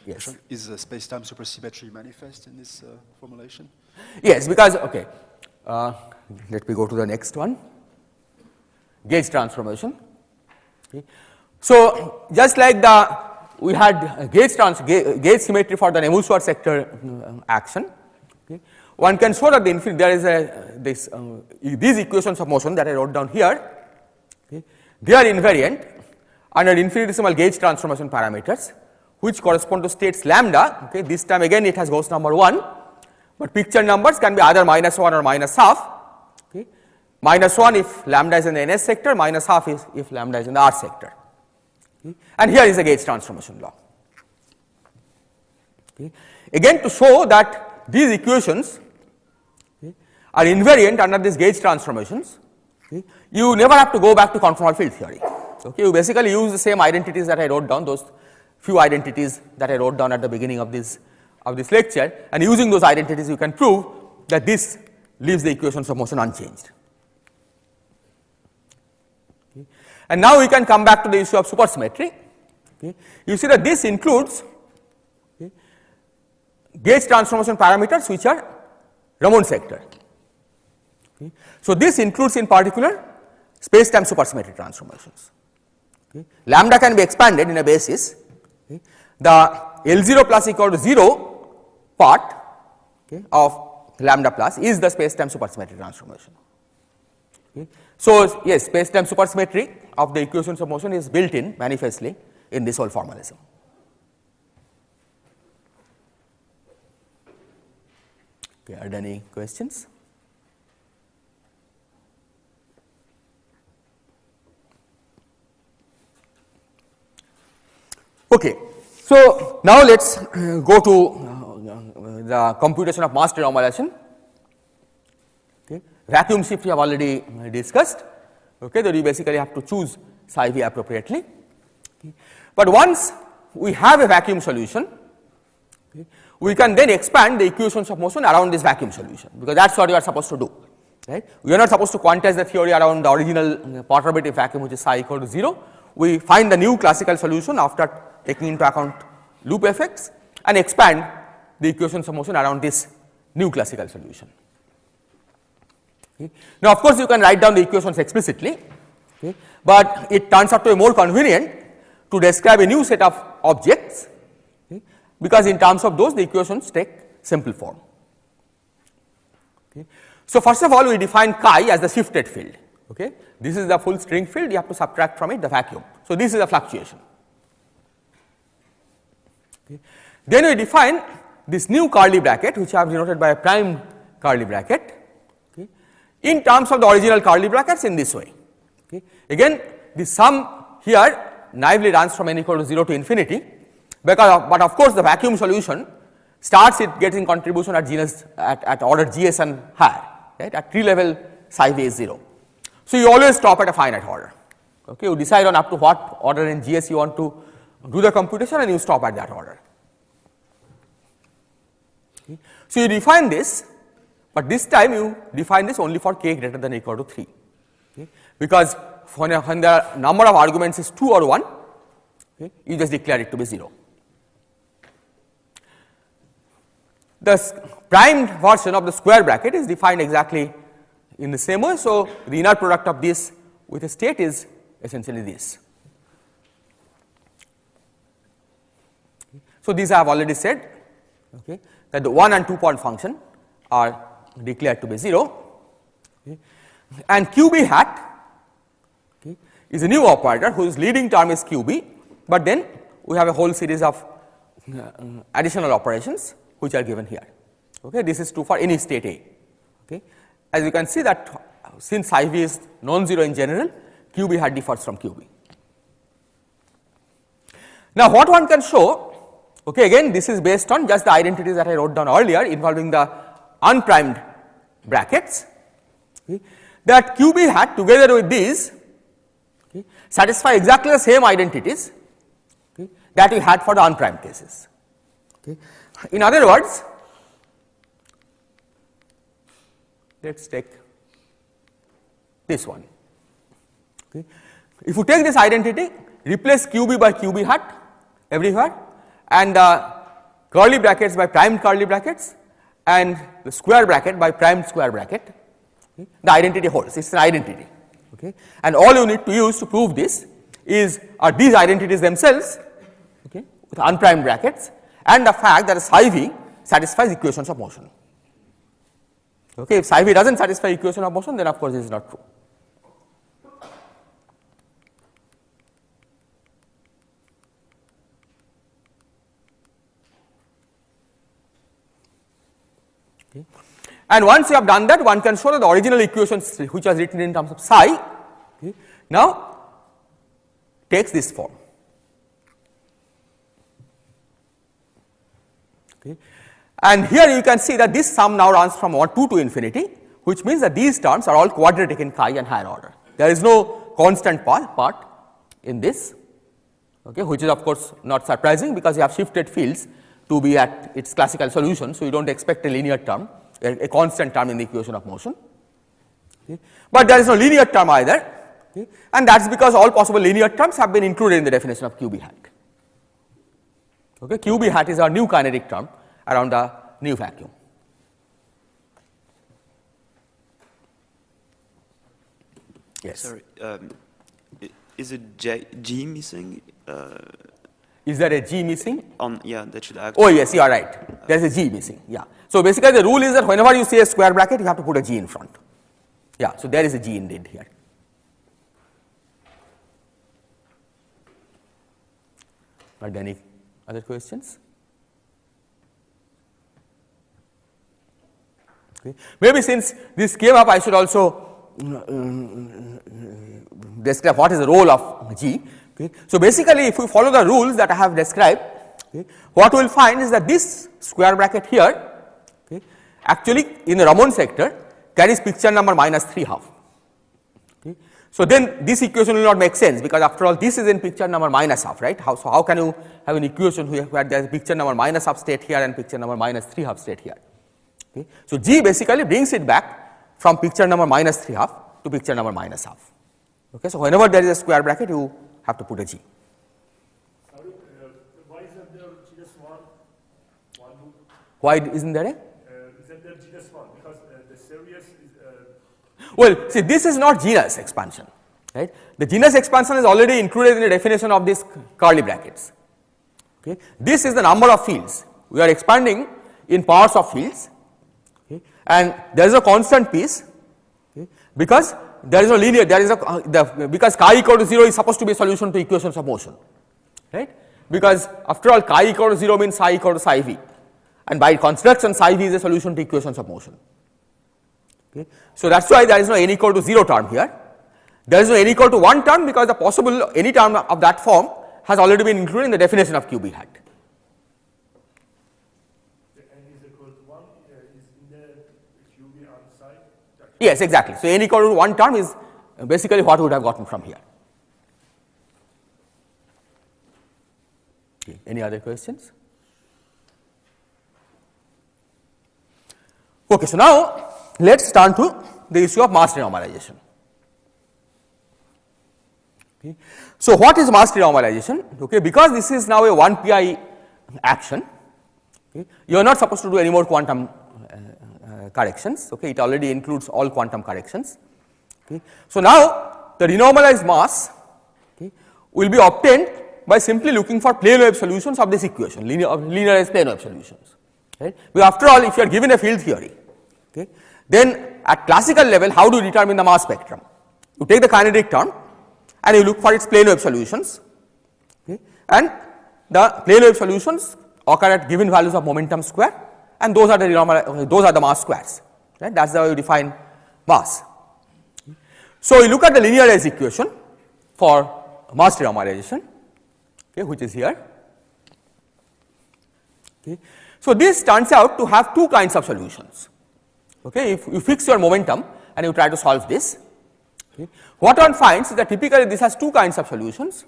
Yes. Is space-time supersymmetry manifest in this formulation? Yes, because okay, let me go to the next one, gauge transformation. Okay. So, just like we had gauge symmetry for the Neveu-Schwarz sector action. Okay. One can show that there is these equations of motion that I wrote down here. Okay. They are invariant under infinitesimal gauge transformation parameters, which correspond to states lambda. Okay. This time again it has ghost number 1, but picture numbers can be either -1 or -12. Okay. -1 if lambda is in the NS sector, -12 if lambda is in the R sector. Okay. And here is the gauge transformation law. Okay. Again, to show that these equations, okay, are invariant under these gauge transformations, okay, you never have to go back to conformal field theory. Okay. You basically use the same identities that I wrote down, those few identities that I wrote down at the beginning of this lecture, and using those identities you can prove that this leaves the equations of motion unchanged. Okay. And now we can come back to the issue of supersymmetry. Okay. You see that this includes, okay, gauge transformation parameters which are Ramond sector. Okay. So, this includes in particular space-time supersymmetry transformations. Okay. Lambda can be expanded in a basis. The L0 plus equal to 0 part, okay, of lambda plus is the space-time supersymmetry transformation. Okay. So, yes, space-time supersymmetry of the equations of motion is built in manifestly in this whole formalism. Okay, are there any questions? Okay. So, now let us go to the computation of mass denormalization. Okay. Vacuum shift we have already discussed, okay, that you basically have to choose psi v appropriately. Okay. But once we have a vacuum solution, okay, we can then expand the equations of motion around this vacuum solution, because that is what you are supposed to do. Right. We are not supposed to quantize the theory around the original perturbative vacuum, which is psi equal to 0. We find the new classical solution after taking into account loop effects and expand the equations of motion around this new classical solution. Okay. Now, of course, you can write down the equations explicitly, okay, but it turns out to be more convenient to describe a new set of objects, okay, because in terms of those the equations take simple form. Okay. So, first of all, we define chi as the shifted field. Okay. This is the full string field, you have to subtract from it the vacuum. So, this is a fluctuation. Okay. Then we define this new curly bracket, which I have denoted by a prime curly bracket, okay, in terms of the original curly brackets in this way. Okay. Again, the sum here naively runs from n equal to 0 to infinity, because but of course, the vacuum solution starts it getting contribution at genus at order gs and higher, right, at tree level psi v is 0. So, you always stop at a finite order. Okay. You decide on up to what order in gs you want to do the computation and you stop at that order. Okay. So, you define this, but this time you define this only for k greater than or equal to 3, okay, because when the number of arguments is 2 or 1, okay, you just declare it to be 0. The primed version of the square bracket is defined exactly in the same way. So, the inner product of this with a state is essentially this. So, these I have already said, okay, that the 1 and 2 point function are declared to be 0, okay, and qb hat, okay, is a new operator whose leading term is qb, but then we have a whole series of additional operations which are given here. Okay. This is true for any state A. Okay. As you can see that since psi v is non-zero in general, qb hat differs from qb. Now, what one can show, okay, again this is based on just the identities that I wrote down earlier involving the unprimed brackets, okay, that qb hat together with these, okay, satisfy exactly the same identities, okay, that we had for the unprimed cases. Okay. In other words, let us take this one. Okay. If you take this identity, replace qb by qb hat everywhere and the curly brackets by primed curly brackets and the square bracket by primed square bracket, okay, the identity holds, it is an identity. Okay. And all you need to use to prove this are these identities themselves, okay, with unprimed brackets and the fact that psi v satisfies equations of motion. Okay. If psi v does not satisfy equation of motion, then of course this is not true. Okay. And once you have done that, one can show that the original equations which was written in terms of psi, okay, now takes this form. Okay. And here you can see that this sum now runs from 2 to infinity, which means that these terms are all quadratic in chi and higher order. There is no constant part in this, okay, which is of course not surprising because you have shifted fields to be at its classical solution. So, you do not expect a linear term, a constant term in the equation of motion, okay. But there is no linear term either, okay, and that is because all possible linear terms have been included in the definition of qb hat. Okay. qb hat is our new kinetic term around the new vacuum. Yes. Sorry, is it G missing? Is there a G missing? Yeah, that should act. Oh yes, you are right. There is a G missing. Yeah. So basically, the rule is that whenever you see a square bracket, you have to put a G in front. Yeah. So there is a G indeed here. Are there any other questions? Okay. Maybe since this came up, I should also describe what is the role of G. Okay. So basically, if we follow the rules that I have described, okay, what we will find is that this square bracket here, okay, actually in the Ramond sector carries picture number -3/2. Okay. So then this equation will not make sense, because after all this is in picture number -half, right? So how can you have an equation where there is picture number -half state here and picture number -3/2 state here? Okay. So G basically brings it back from picture number -3/2 to picture number -half. Okay. So whenever there is a square bracket, you have to put a G. Sorry, why isn't there G-1? Why isn't there a? Isn't there G-1? Because the series is. Well, see, this is not genus expansion, right? The genus expansion is already included in the definition of these curly brackets. Okay. This is the number of fields. We are expanding in powers of fields, okay, and there is a constant piece, okay, because there is no linear, there is a because chi equal to 0 is supposed to be a solution to equations of motion, right? Because after all, chi equal to 0 means psi equal to psi v, and by construction psi v is a solution to equations of motion. Okay. So that's why there is no n equal to 0 term here. There is no n equal to 1 term, because the possible any term of that form has already been included in the definition of QB hat. The n is equal to 1 is in the QB on the side? Yes, exactly. So n equal to 1 term is basically what we would have gotten from here. Okay. Any other questions? Okay, so now let us turn to the issue of mass renormalization. Okay. So what is mass renormalization? Okay, because this is now a 1 pi action, okay, you are not supposed to do any more quantum corrections. Okay, it already includes all quantum corrections. Okay. So now the renormalized mass, okay, will be obtained by simply looking for plane wave solutions of this equation, linearized plane wave solutions. Right? But after all, if you are given a field theory, okay, then at classical level, how do you determine the mass spectrum? You take the kinetic term and you look for its plane wave solutions, okay, and the plane wave solutions occur at given values of momentum square, and those are the mass squares. Right? That's how you define mass. So you look at the linearized equation for mass renormalization, okay, which is here. Okay. So this turns out to have two kinds of solutions. Okay, if you fix your momentum and you try to solve this, okay, what one finds is that typically this has two kinds of solutions.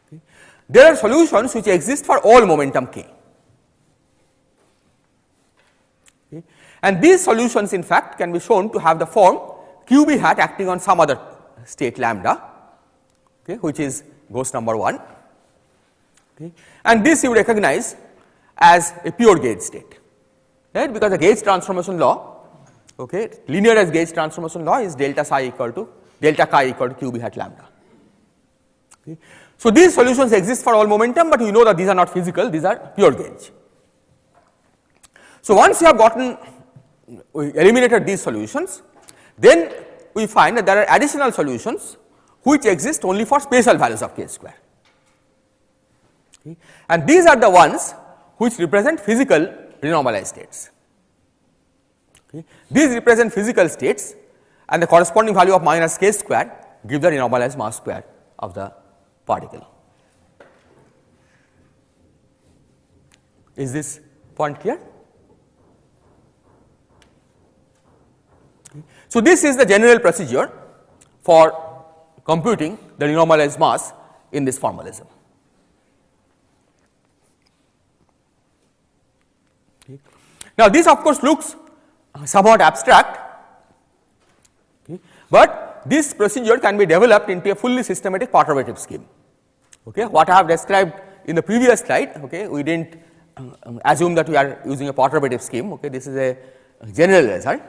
Okay. There are solutions which exist for all momentum k. Okay. And these solutions in fact can be shown to have the form QB hat acting on some other state lambda, okay, which is ghost number 1. Okay. And this you recognize as a pure gauge state, right, because the gauge transformation law, okay, linearized gauge transformation law is delta chi equal to QB hat lambda. Okay. So these solutions exist for all momentum, but we know that these are not physical, these are pure gauge. So once you have eliminated these solutions, then we find that there are additional solutions which exist only for spatial values of k square. Okay. And these are the ones which represent physical renormalized states. Okay. These represent physical states, and the corresponding value of minus k square give the renormalized mass square of the particle. Is this point clear? Okay. So this is the general procedure for computing the renormalized mass in this formalism. Okay. Now this of course looks somewhat abstract, okay, but this procedure can be developed into a fully systematic perturbative scheme. Okay. What I have described in the previous slide, okay, we did not assume that we are using a perturbative scheme. Okay. This is a general result,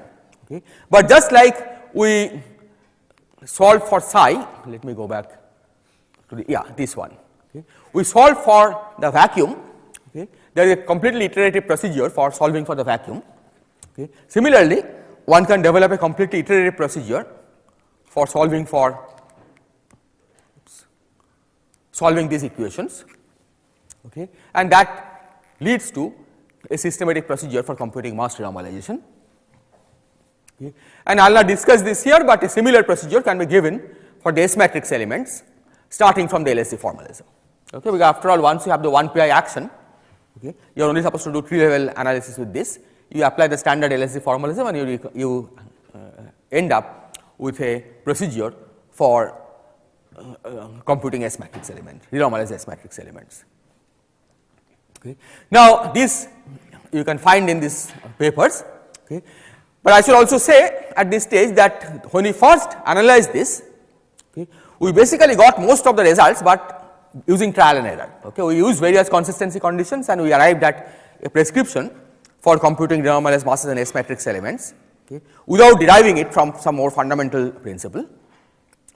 okay. But just like we solved for psi, let me go back to this one. Okay. We solve for the vacuum. Okay. There is a completely iterative procedure for solving for the vacuum. Okay. Similarly, one can develop a completely iterative procedure for solving these equations, okay, and that leads to a systematic procedure for computing mass renormalization. Okay. And I will not discuss this here, but a similar procedure can be given for the S matrix elements starting from the LSD formalism. Okay, because after all, once you have the 1pi action, okay, you are only supposed to do tree-level analysis with this. You apply the standard LSD formalism and you end up with a procedure for computing S matrix element, renormalized S matrix elements. Okay. Now, this you can find in these papers, okay. But I should also say at this stage that when we first analyzed this, okay, we basically got most of the results, but using trial and error. Okay. We used various consistency conditions and we arrived at a prescription for computing renormalized masses and S matrix elements, okay, without deriving it from some more fundamental principle.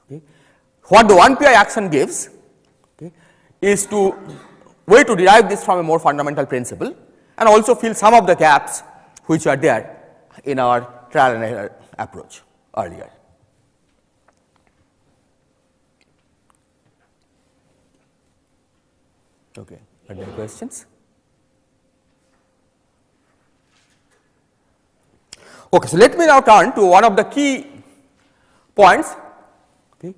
Okay. What the 1pi action gives, okay, is to way to derive this from a more fundamental principle and also fill some of the gaps which are there in our trial and error approach earlier. Okay. Are there questions? Okay, so let me now turn to one of the key points, okay,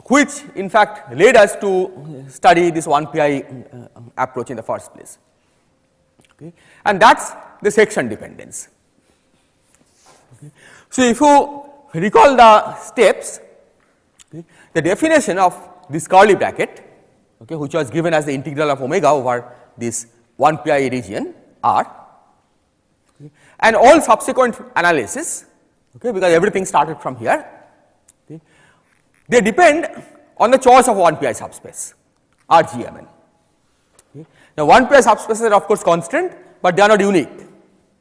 which in fact led us to study this 1pi approach in the first place, okay, and that is the section dependence. Okay. So, if you recall the steps, okay, the definition of this curly bracket, okay, which was given as the integral of omega over this 1pi region R, okay, and all subsequent analysis, okay, because everything started from here, okay, they depend on the choice of 1pi subspace RGMN. Okay. Now, 1pi subspaces are of course constant, but they are not unique.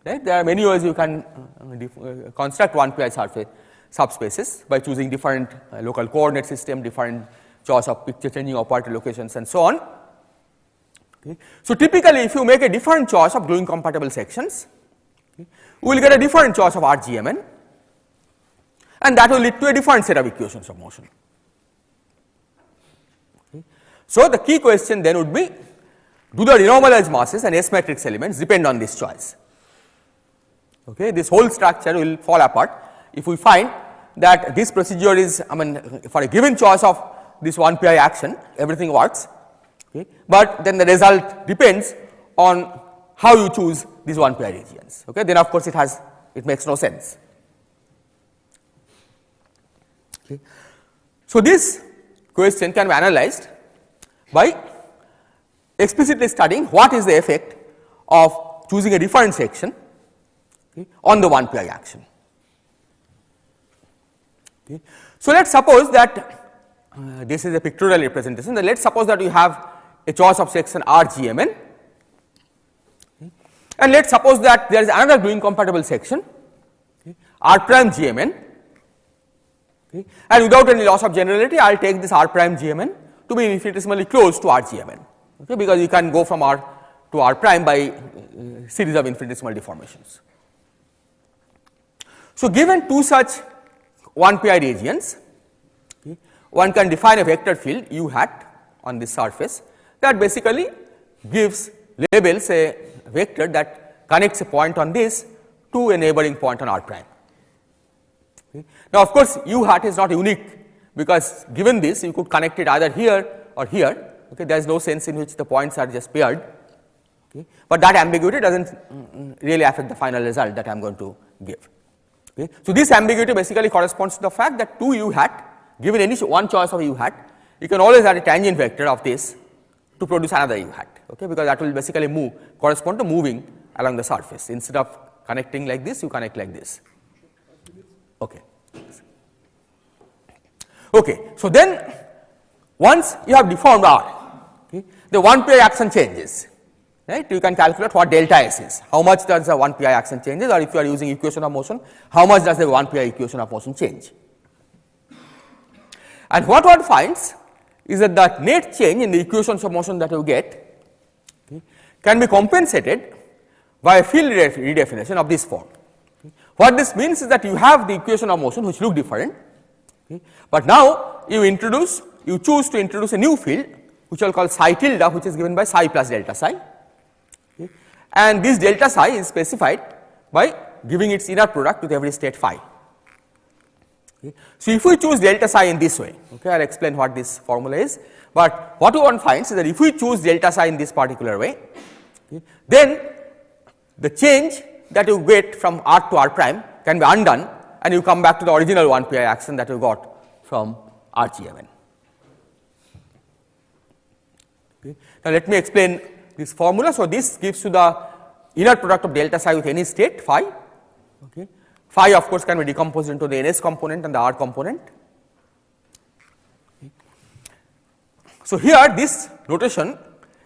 Right? There are many ways you can construct 1pi subspaces by choosing different local coordinate system, different choice of picture changing operator locations and so on. Okay. So, typically if you make a different choice of gluing compatible sections, okay, we will get a different choice of RGMN and that will lead to a different set of equations of motion. Okay. So, the key question then would be, do the renormalized masses and S matrix elements depend on this choice? Okay. This whole structure will fall apart if we find that this procedure is, for a given choice of this 1pi action everything works, okay, but then the result depends on how you choose these 1pi regions, okay, then of course it makes no sense. Okay. So, this question can be analyzed by explicitly studying what is the effect of choosing a different section, okay, on the 1pi action. Okay. So, let us suppose that this is a pictorial representation. Let us suppose that you have a choice of section RGMN, okay, and let us suppose that there is another gluing compatible section, okay, R prime GMN, okay, and without any loss of generality I will take this R prime GMN to be infinitesimally close to RGMN, okay, because you can go from R to R prime by series of infinitesimal deformations. So, given two such 1pi regions, okay, one can define a vector field u hat on this surface that basically gives labels a vector that connects a point on this to a neighboring point on R prime. Okay. Now, of course, u hat is not unique because given this you could connect it either here or here, okay, there is no sense in which the points are just paired, okay, but that ambiguity does not really affect the final result that I am going to give. Okay. So, this ambiguity basically corresponds to the fact that 2 u hat, given any one choice of u hat, you can always add a tangent vector of this to produce another u hat, okay, because that will basically correspond to moving along the surface. Instead of connecting like this, you connect like this. Okay. Okay. So, then once you have deformed R, okay, the 1pi action changes, right. You can calculate what delta S is, how much does the 1pi action changes, or if you are using equation of motion, how much does the 1pi equation of motion change. And what one finds is that the net change in the equations of motion that you get, okay, can be compensated by a field redefinition of this form. Okay. What this means is that you have the equation of motion which look different, okay, but now you choose to introduce a new field which I will call psi tilde, which is given by psi plus delta psi, okay, and this delta psi is specified by giving its inner product with every state phi. Okay. So, if we choose delta psi in this way, okay, I will explain what this formula is, but what one finds is that if we choose delta psi in this particular way, okay, then the change that you get from r to r prime can be undone and you come back to the original 1 pi action that you got from RGMN. Okay. Now, let me explain this formula. So, this gives you the inner product of delta psi with any state phi. Okay. Phi of course can be decomposed into the ns component and the r component. Okay. So, here this notation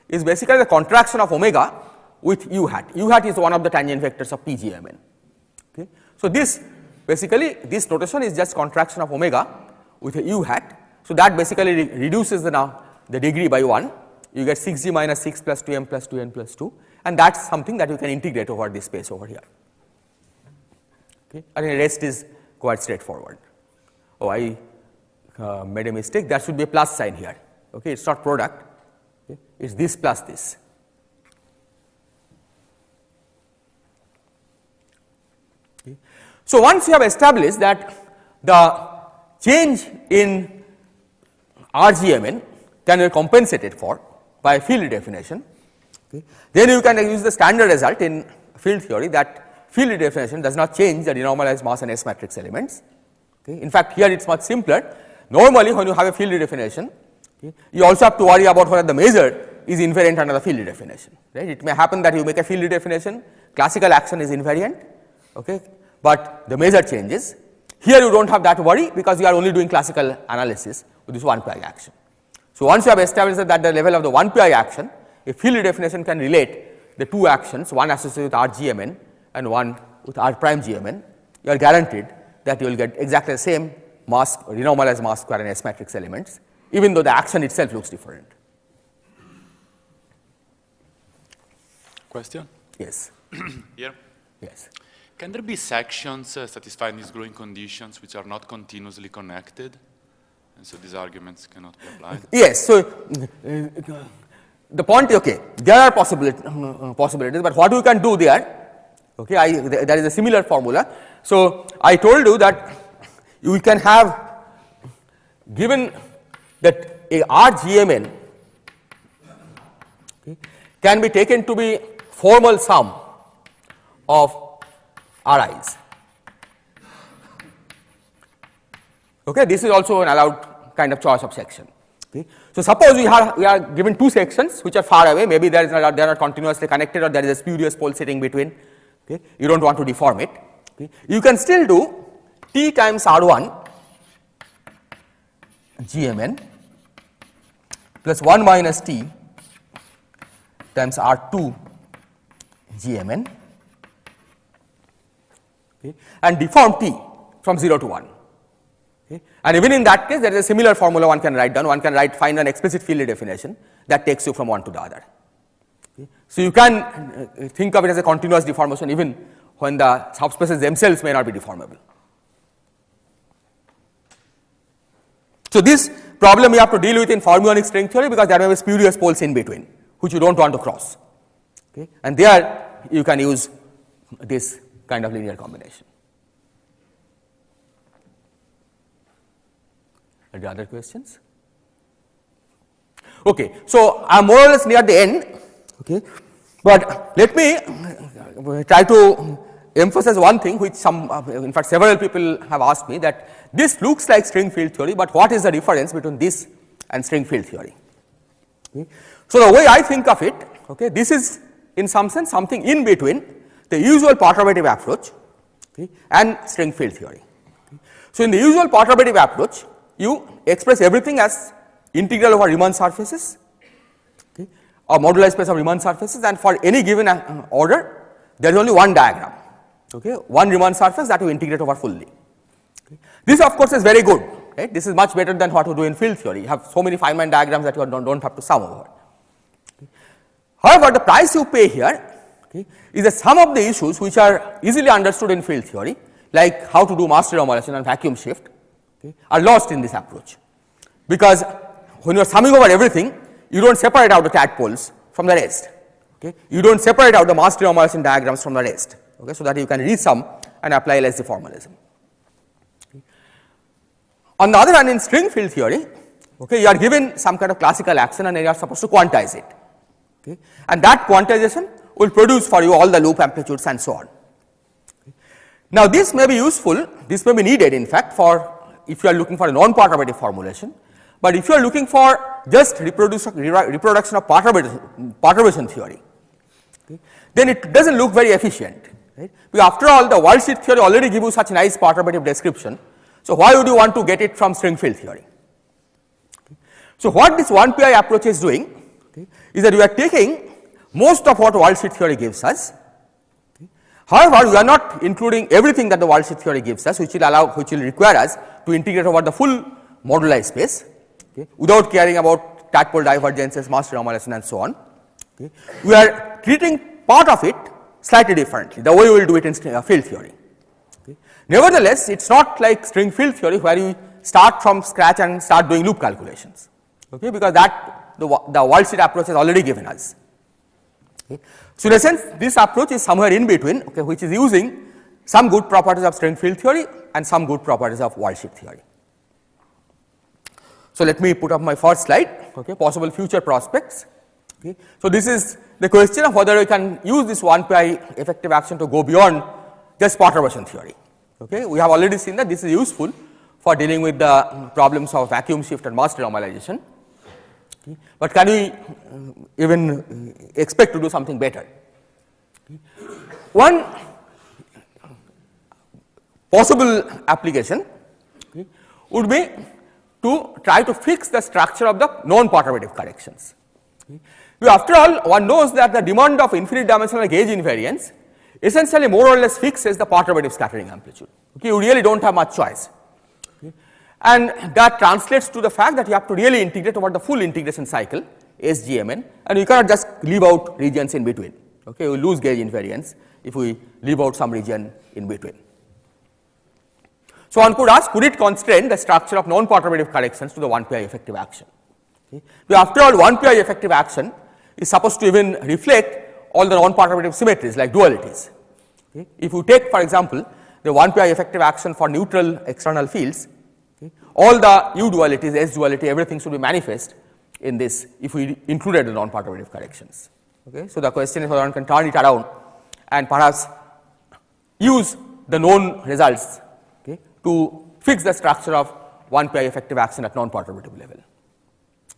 is basically the contraction of omega with u hat. U hat is one of the tangent vectors of PGMN. Okay. So, this basically this notation is just contraction of omega with a u hat. So, that basically reduces the degree by 1, you get 6g minus 6 plus 2m plus 2n plus 2, and that is something that you can integrate over this space over here. Okay. And the rest is quite straightforward. Oh, I made a mistake, there should be a plus sign here. Okay. It is not product, okay. It is this plus this. Okay. So, once you have established that the change in RGMN can be compensated for by field redefinition, okay, then you can use the standard result in field theory that field redefinition does not change the denormalized mass and S matrix elements. Okay. In fact, here it is much simpler. Normally, when you have a field redefinition, okay, you also have to worry about whether the measure is invariant under the field redefinition. Right. It may happen that you make a field redefinition, classical action is invariant, okay, but the measure changes. Here you do not have that worry because you are only doing classical analysis with this 1 pi action. So, once you have established that at the level of the 1 pi action, a field redefinition can relate the two actions, one associated with RGMN and one with R prime GMN, you are guaranteed that you will get exactly the same mass, renormalized mass square and S matrix elements, even though the action itself looks different. Question? Yes. Here? Yes. Can there be sections satisfying these growing conditions which are not continuously connected? And so these arguments cannot be applied? Yes. So, the point, okay, there are possibilities, but what we can do there, okay, there is a similar formula. So, I told you that you can have, given that a RGMN, okay, can be taken to be formal sum of Ri's. Okay, this is also an allowed kind of choice of section. Okay. So, suppose we are given two sections which are far away, maybe they are not continuously connected or there is a spurious pole sitting between. Okay. You do not want to deform it. Okay. You can still do T times R1 GMN plus 1 minus T times R2 GMN, okay, and deform T from 0 to 1. Okay. And even in that case, there is a similar formula one can write down. One can find an explicit field redefinition that takes you from one to the other. Okay. So, you can think of it as a continuous deformation even when the subspaces themselves may not be deformable. So, this problem you have to deal with in fermionic string theory because there may be spurious poles in between which you do not want to cross. Okay. And there you can use this kind of linear combination. Any other questions? Okay. So, I am more or less near the end, okay, but let me try to emphasize one thing which in fact several people have asked me, that this looks like string field theory, but what is the difference between this and string field theory? Okay. So, the way I think of it, okay, this is in some sense something in between the usual perturbative approach, okay, and string field theory. Okay. So, in the usual perturbative approach, you express everything as integral over Riemann surfaces, okay, or moduli space of Riemann surfaces, and for any given order there is only one diagram, okay, one Riemann surface that you integrate over fully. Okay. This of course is very good right. This is much better than what you do in field theory. You have so many Feynman diagrams that you don't have to sum over. Okay. However, the price you pay here, okay, is that some of the issues which are easily understood in field theory, like how to do mass renormalization and vacuum shift, okay, are lost in this approach. Because when you are summing over everything, you don't separate out the tadpoles from the rest. Okay. You don't separate out the mass renormalization diagrams from the rest, okay, so that you can resum and apply LSD formalism. Okay. On the other hand, in string field theory, okay, you are given some kind of classical action and you are supposed to quantize it. Okay. And that quantization will produce for you all the loop amplitudes and so on. Okay. Now, this may be useful, this may be needed in fact for if you are looking for a non-perturbative formulation, but if you are looking for just reproduction of perturbation theory, okay, then it does not look very efficient. Right? Because after all, the world sheet theory already gives you such a nice perturbative description. So, why would you want to get it from string field theory? Okay. So, what this 1PI approach is doing, okay, is that we are taking most of what world sheet theory gives us. Okay. However, we are not including everything that the world sheet theory gives us, which will require us to integrate over the full moduli space, okay, without caring about tadpole divergences, mass renormalization and so on. Okay. We are treating part of it slightly differently, the way we will do it in field theory. Okay. Nevertheless, it is not like string field theory where you start from scratch and start doing loop calculations, okay, because that the world sheet approach has already given us. Okay. So, in a sense, this approach is somewhere in between, okay, which is using some good properties of string field theory and some good properties of world sheet theory. So, let me put up my first slide, okay, possible future prospects. Okay. So, this is the question of whether we can use this 1PI effective action to go beyond just perturbation theory. Okay. We have already seen that this is useful for dealing with the problems of vacuum shift and mass renormalization, okay. But can we even expect to do something better? Okay. One possible application, okay, would be to try to fix the structure of the non-perturbative corrections. Okay. After all, one knows that the demand of infinite dimensional gauge invariance essentially more or less fixes the perturbative scattering amplitude. Okay. You really do not have much choice. Okay. And that translates to the fact that you have to really integrate over the full integration cycle SGMN, and you cannot just leave out regions in between. Okay. You will lose gauge invariance if we leave out some region in between. So, one could ask, could it constrain the structure of non-perturbative corrections to the 1PI effective action? Okay. After all, 1PI effective action is supposed to even reflect all the non-perturbative symmetries like dualities. Okay. If you take, for example, the 1PI effective action for neutral external fields, okay, all the U dualities, S duality, everything should be manifest in this if we included the non-perturbative corrections. Okay. So, the question is whether one can turn it around and perhaps use the known results, okay, to fix the structure of 1PI effective action at non-perturbative level.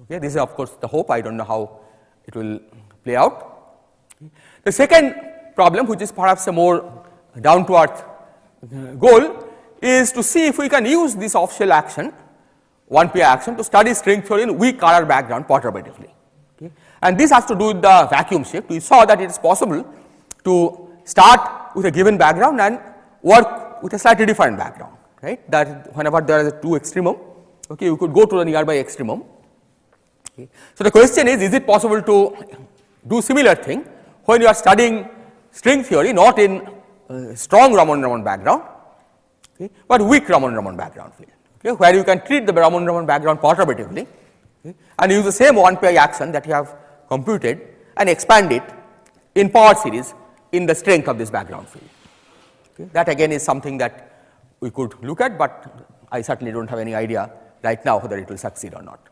Okay. This is of course the hope, I do not know how it will play out. Okay. The second problem, which is perhaps a more down to earth goal, is to see if we can use this off shell action, 1PI action, to study string theory in weak color background perturbatively. Okay. And this has to do with the vacuum shift. We saw that it is possible to start with a given background and work with a slightly different background, right, that whenever there is a two extremum, okay, you could go to the nearby extremum. Okay. So, the question is it possible to do similar thing when you are studying string theory not in strong Ramond background, okay, but weak Ramond background field, okay, where you can treat the Ramond background perturbatively, okay, and use the same 1PI action that you have computed and expand it in power series in the strength of this background field. Okay. That again is something that we could look at, but I certainly do not have any idea right now whether it will succeed or not.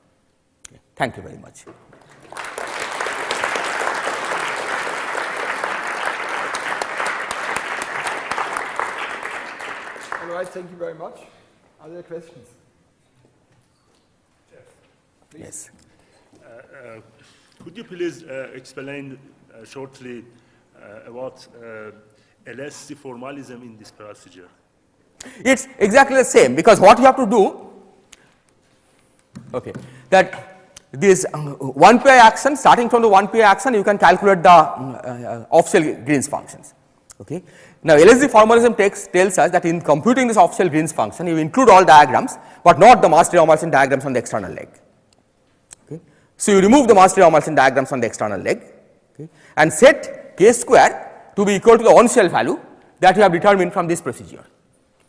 Okay. Thank you very much. All right, thank you very much. Are there questions? Yes. Could you please explain shortly about LSD formalism in this procedure? It is exactly the same, because what you have to do, okay, that this 1PI action, starting from the 1PI action, you can calculate the off shell Green's functions. Okay. Now, LSD formalism tells us that in computing this off-shell Green's function, you include all diagrams, but not the Mass-Trier-Morrison diagrams on the external leg. Okay. So, you remove the Mass-Trier-Morrison diagrams on the external leg, okay, and set k square to be equal to the on-shell value that you have determined from this procedure.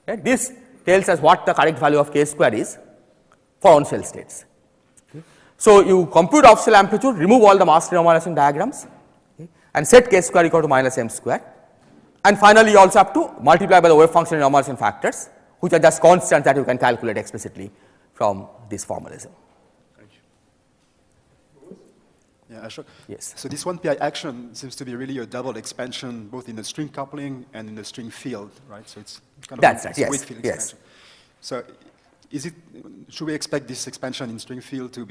Okay. This tells us what the correct value of k square is for on-shell states. Okay. So, you compute off-shell amplitude, remove all the Mass-Trier-Morrison diagrams, okay, and set k square equal to minus m square. And finally, you also have to multiply by the wave function and Morrison factors, which are just constants that you can calculate explicitly from this formalism. Yeah, Ashok. Yes. So this 1pi action seems to be really a double expansion, both in the string coupling and in the string field, right? So it's kind of That's right. a Yes. weight field Yes. expansion. So should we expect this expansion in string field to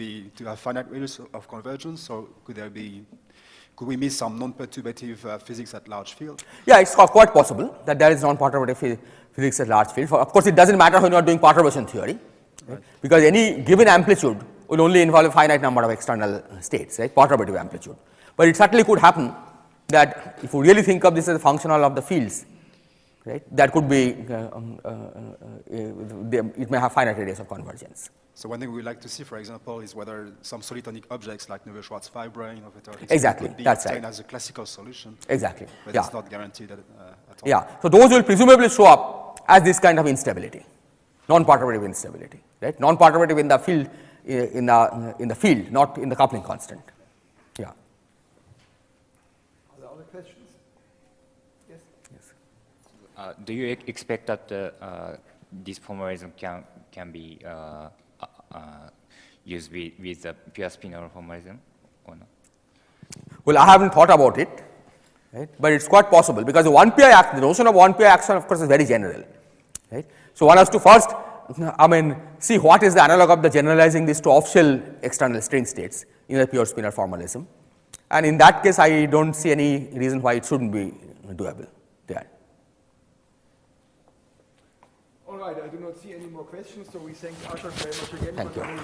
have finite radius of convergence, or could we miss some non-perturbative physics at large field? Yeah, it's quite possible that there is non-perturbative physics at large field. Of course, it doesn't matter when you are doing perturbation theory, right? Because any given amplitude will only involve a finite number of external states, right? Perturbative amplitude. But it certainly could happen that if you really think of this as a functional of the fields, right, that could be it may have finite radius of convergence. So one thing we would like to see, for example, is whether some solitonic objects like Neveu-Schwarz fibrane of Iterative Exactly, could be that's obtained right. as a classical solution. Exactly. But Yeah. it's not guaranteed at all. Yeah. So those will presumably show up as this kind of instability, non-perturbative instability, right? Non-perturbative in the field, in the field, not in the coupling constant. Yeah. Are there other questions? Yes. Yes. Do you expect that this formalism can be used with the pure spinor formalism or not? Well, I haven't thought about it, right? But it's quite possible because the the notion of 1pi action, of course, is very general, right? So one has to first, see what is the analog of the generalizing this to off-shell external string states in the pure spinor formalism, and in that case, I don't see any reason why it shouldn't be doable there. All right, I do not see any more questions, so we thank Ashoke very much again Thank for you. the